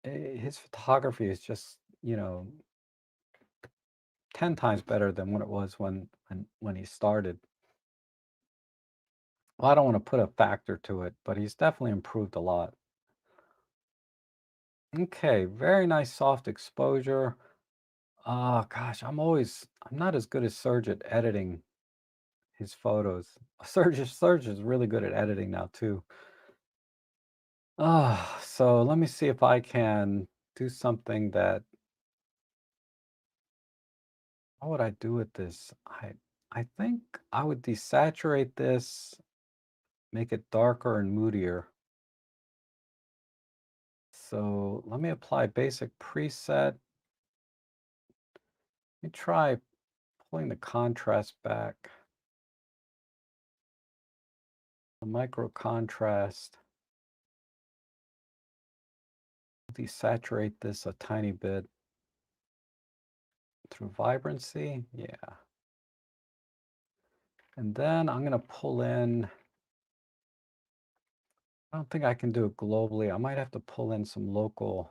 his photography is just, 10 times better than what it was when he started. Well, I don't want to put a factor to it, but he's definitely improved a lot. Okay, very nice soft exposure. Gosh, I'm not as good as Serge at editing his photos. Serge is really good at editing now too. So let me see if I can do something that, what would I do with this? I think I would desaturate this, make it darker and moodier. So let me apply basic preset. Let me try pulling the contrast back. The micro contrast. Desaturate this a tiny bit through vibrancy. Yeah. And then I'm going to pull in I don't think I can do it globally. I might have to pull in some local.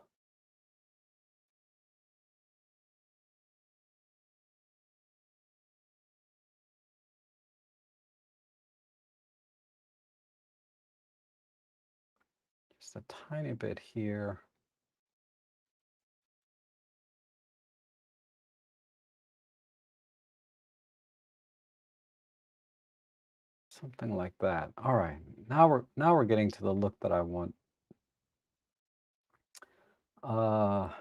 Just a tiny bit here. Something like that. All right. Now we're getting to the look that I want. Now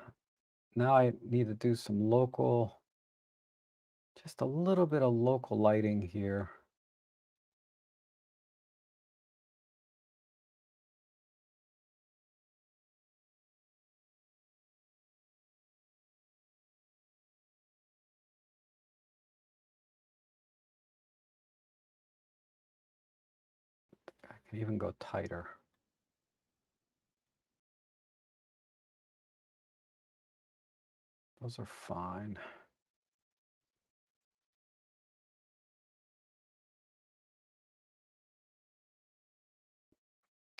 I need to do some local, just a little bit of local lighting here. I can even go tighter. Those are fine.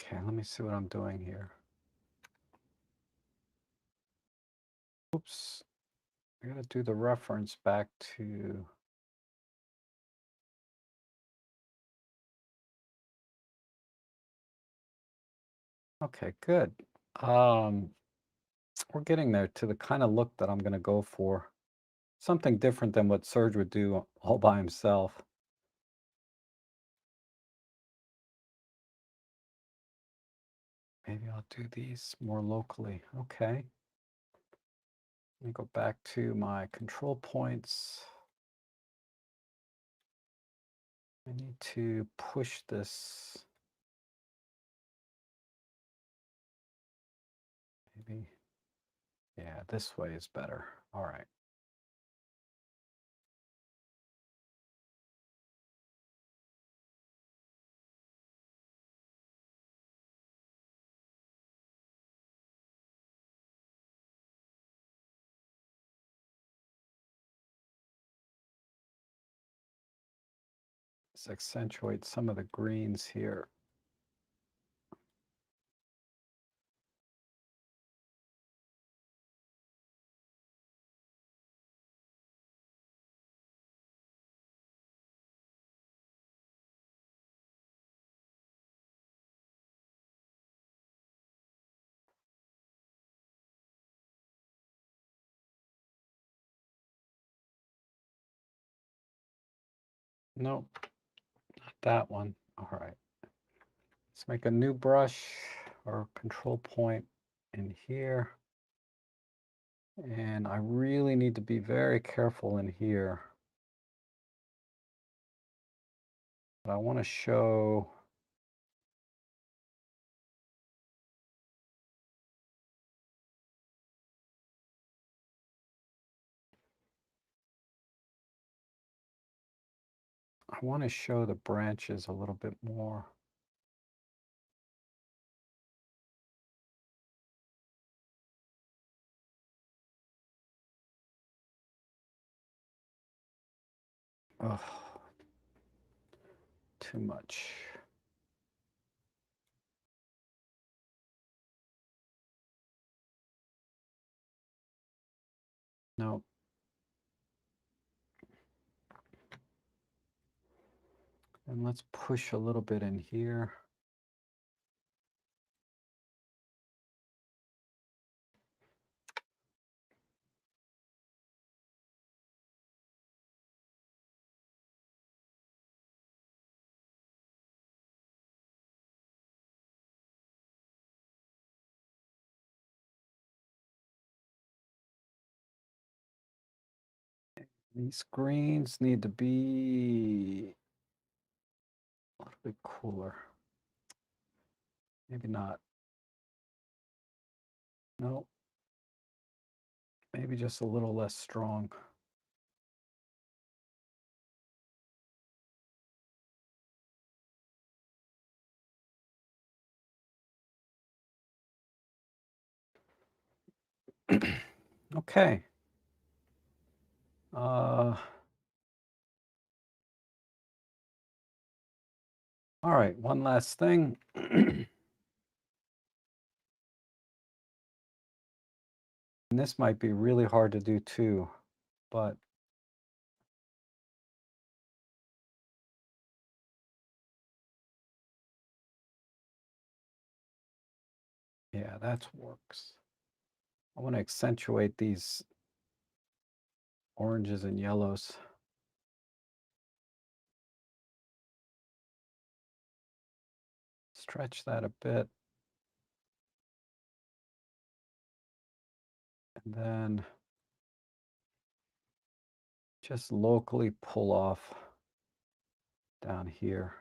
Okay, let me see what I'm doing here. Oops. I gotta do the reference back to. Okay, good. We're getting there to the kind of look that I'm gonna go for. Something different than what Serge would do all by himself. Maybe I'll do these more locally. Okay. Let me go back to my control points. I need to push this. Maybe, yeah, this way is better. All right. Let's accentuate some of the greens here. Nope, not that one. All right. Let's make a new brush or control point in here. And I really need to be very careful in here. But I want to show. I want to show the branches a little bit more. Oh, too much. No. And let's push a little bit in here. These greens need to be a little bit cooler. Maybe not. No. Maybe just a little less strong. Okay. All right, one last thing. And this might be really hard to do too, but yeah, that works. I want to accentuate these oranges and yellows. Stretch that a bit. And then just locally pull off down here.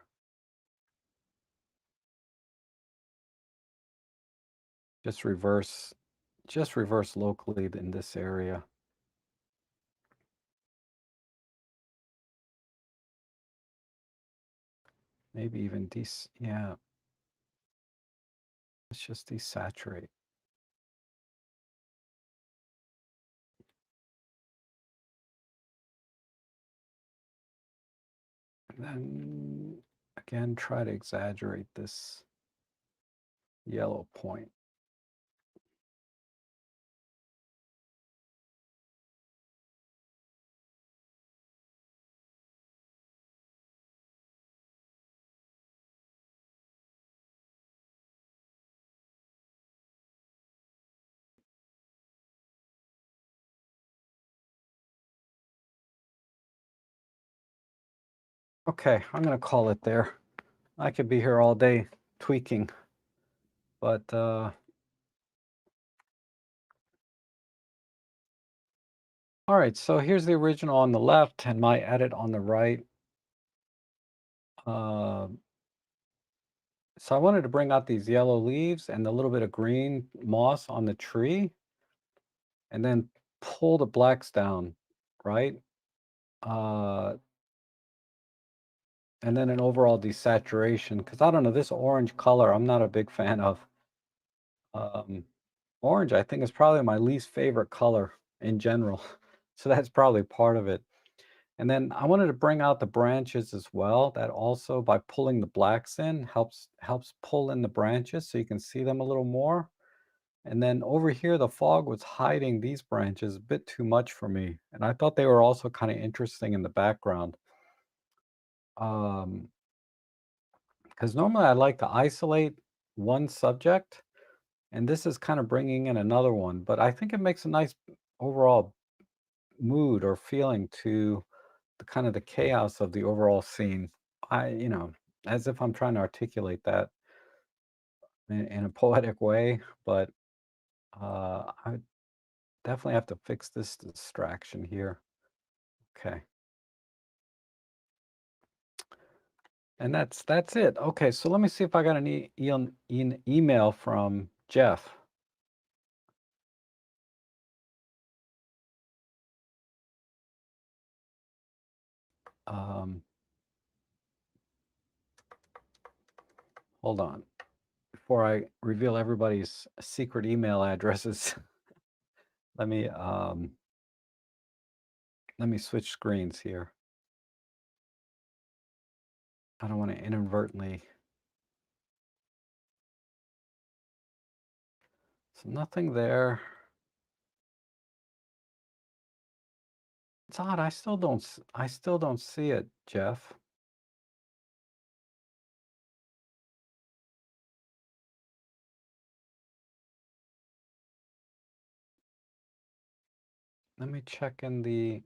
Just reverse locally in this area. Maybe even yeah. Let's just desaturate. And then again, try to exaggerate this yellow point. Okay, I'm going to call it there. I could be here all day tweaking, but all right, so here's the original on the left and my edit on the right. Uh, so I wanted to bring out these yellow leaves and the little bit of green moss on the tree, and then pull the blacks down, right? Uh, and then an overall desaturation, because I don't know, this orange color, I'm not a big fan of. Um, Orange, I think, is probably my least favorite color in general. So that's probably part of it. And then I wanted to bring out the branches as well. That also, by pulling the blacks in, helps pull in the branches so you can see them a little more. And then over here, the fog was hiding these branches a bit too much for me. And I thought they were also kind of interesting in the background. Because normally I like to isolate one subject, and this is kind of bringing in another one. But I think it makes a nice overall mood or feeling to the kind of the chaos of the overall scene. As if I'm trying to articulate that in a poetic way, but I definitely have to fix this distraction here. Okay. And that's it. Okay, so let me see if I got an email from Jeff. Um, Hold on. Before I reveal everybody's secret email addresses, let me switch screens here. I don't want to inadvertently. So nothing there. It's odd. I still don't see it, Jeff. Let me check in the.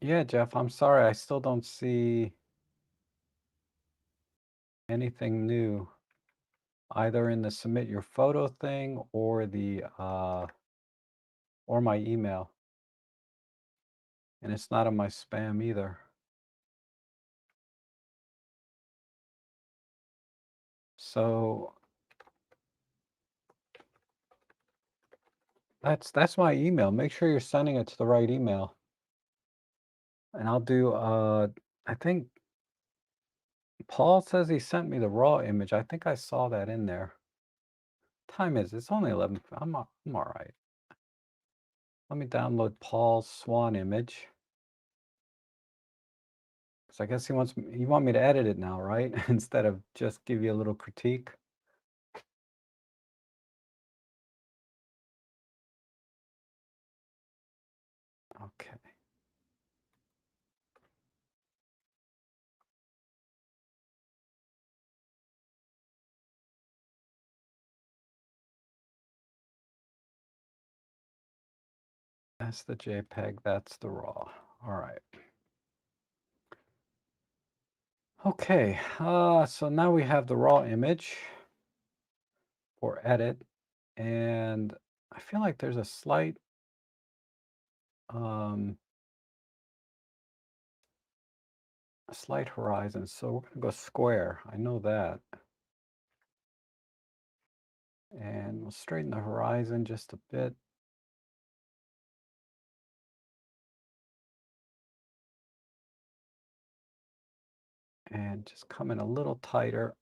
Yeah, Jeff, I'm sorry. I still don't see anything new, either in the submit your photo thing or the or my email. And it's not in my spam either. So that's my email. Make sure you're sending it to the right email. And I'll do I think Paul says he sent me the raw image. I think I saw that in there. Time is it's only 11. I'm all right. Let me download Paul's swan image. So I guess you want me to edit it now, right? Instead of just give you a little critique. Okay. That's the JPEG, that's the RAW. All right. Okay, so now we have the raw image for edit, and I feel like there's a slight horizon, so we're gonna go square. I know that. And we'll straighten the horizon just a bit. And just come in a little tighter.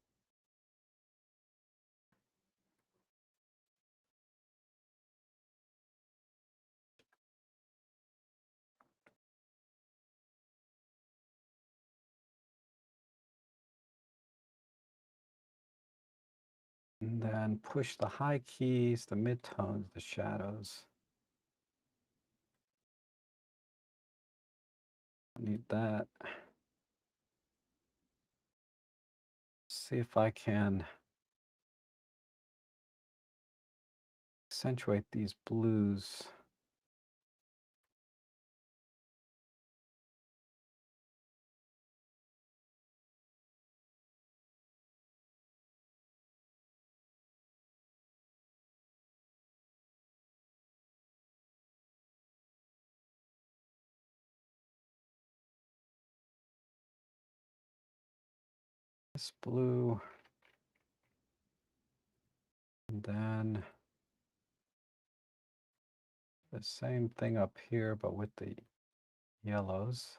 And then push the high keys, the midtones, the shadows. Need that. See if I can accentuate these blues. This blue. And then the same thing up here, but with the yellows.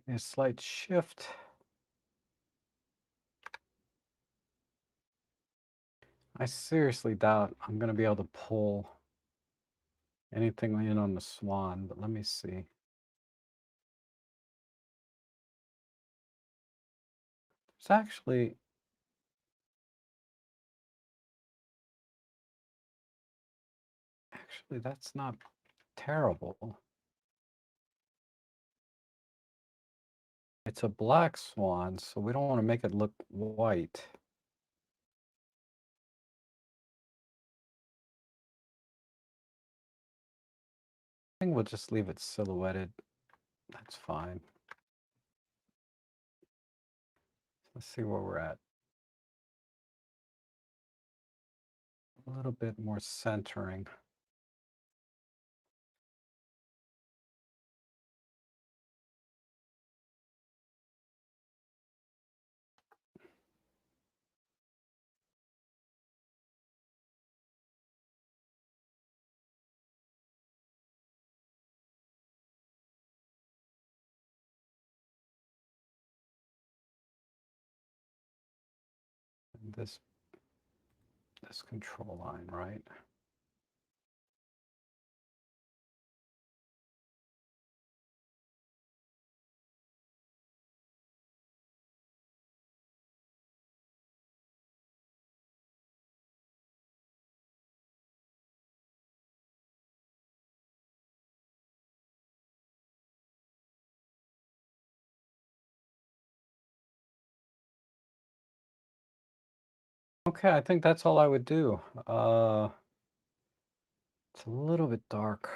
A slight shift. I seriously doubt I'm going to be able to pull anything in on the swan, but let me see. It's actually, that's not terrible. It's a black swan, so we don't want to make it look white. I think we'll just leave it silhouetted. That's fine. Let's see where we're at. A little bit more centering. And this control line, right? Okay, I think that's all I would do. It's a little bit dark.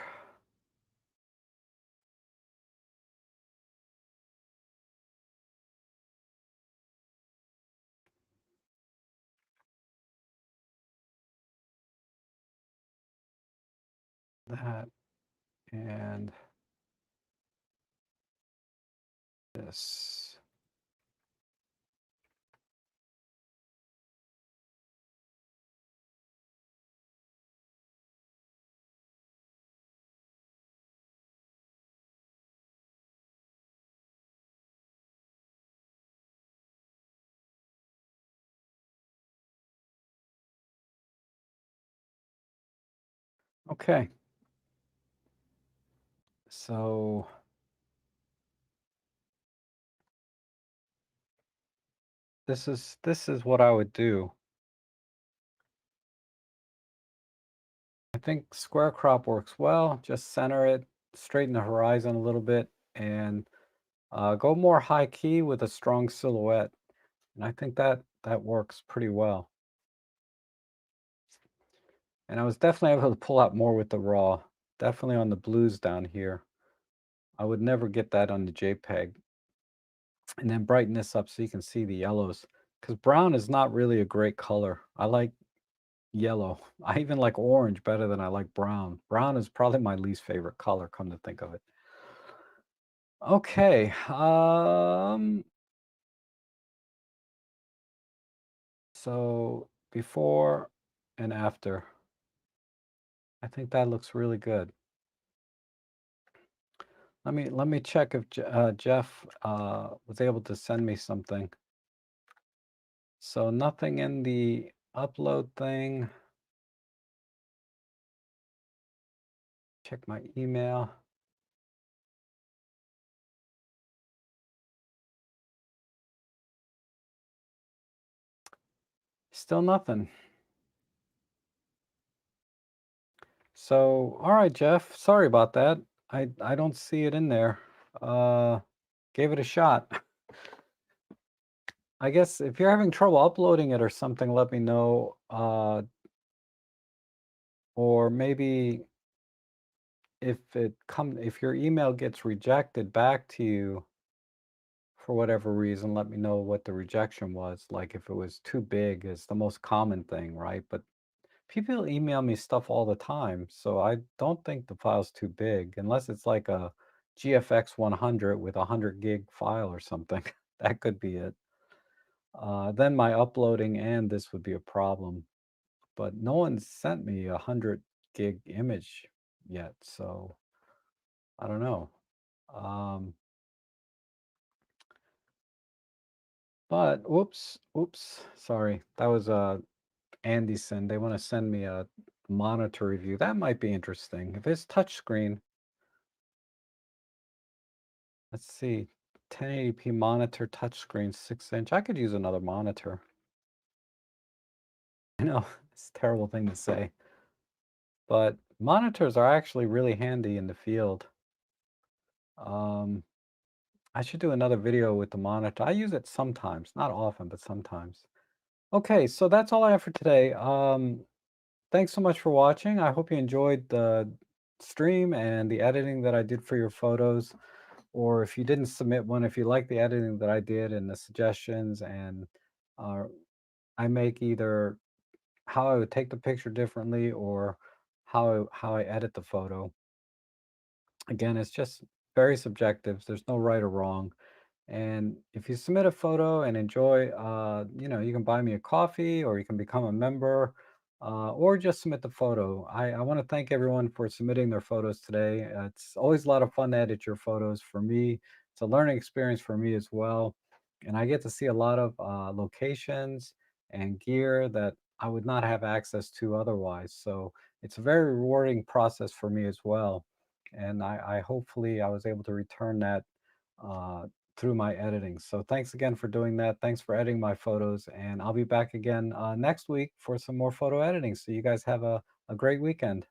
That and this. Okay. So this is what I would do. I think square crop works well. Just center it, straighten the horizon a little bit, and go more high key with a strong silhouette. And I think that works pretty well. And I was definitely able to pull out more with the raw. Definitely on the blues down here. I would never get that on the JPEG. And then brighten this up so you can see the yellows. Because brown is not really a great color. I like yellow. I even like orange better than I like brown. Brown is probably my least favorite color, come to think of it. Okay. So before and after. I think that looks really good. Let me check if Jeff was able to send me something. So nothing in the upload thing. Check my email. Still nothing. So, all right, Jeff. Sorry about that. I don't see it in there. Gave it a shot. I guess if you're having trouble uploading it or something, let me know. Or maybe if your email gets rejected back to you for whatever reason, let me know what the rejection was. Like if it was too big is the most common thing, right? But people email me stuff all the time, so I don't think the file's too big, unless it's like a GFX 100 with a 100 gig file or something. That could be it. Then my uploading and this would be a problem. But no one sent me a 100 gig image yet, so I don't know. Um, but oops, sorry. That was Anderson. They want to send me a monitor review. That might be interesting. If it's touchscreen, let's see. 1080p monitor touchscreen 6-inch. I could use another monitor. I know it's a terrible thing to say, but monitors are actually really handy in the field. I should do another video with the monitor. I use it sometimes, not often, but sometimes. Okay, so that's all I have for today. Thanks so much for watching. I hope you enjoyed the stream and the editing that I did for your photos. Or if you didn't submit one, if you like the editing that I did and the suggestions, and uh, I make either how I would take the picture differently or how I edit the photo. Again, it's just very subjective. There's no right or wrong. And if you submit a photo and enjoy, you can buy me a coffee or you can become a member or just submit the photo. I want to thank everyone for submitting their photos today. It's always a lot of fun to edit your photos for me. It's a learning experience for me as well. And I get to see a lot of locations and gear that I would not have access to otherwise. So it's a very rewarding process for me as well. And I hopefully I was able to return that uh, through my editing. So thanks again for doing that. Thanks for editing my photos. And I'll be back again next week for some more photo editing. So you guys have a great weekend.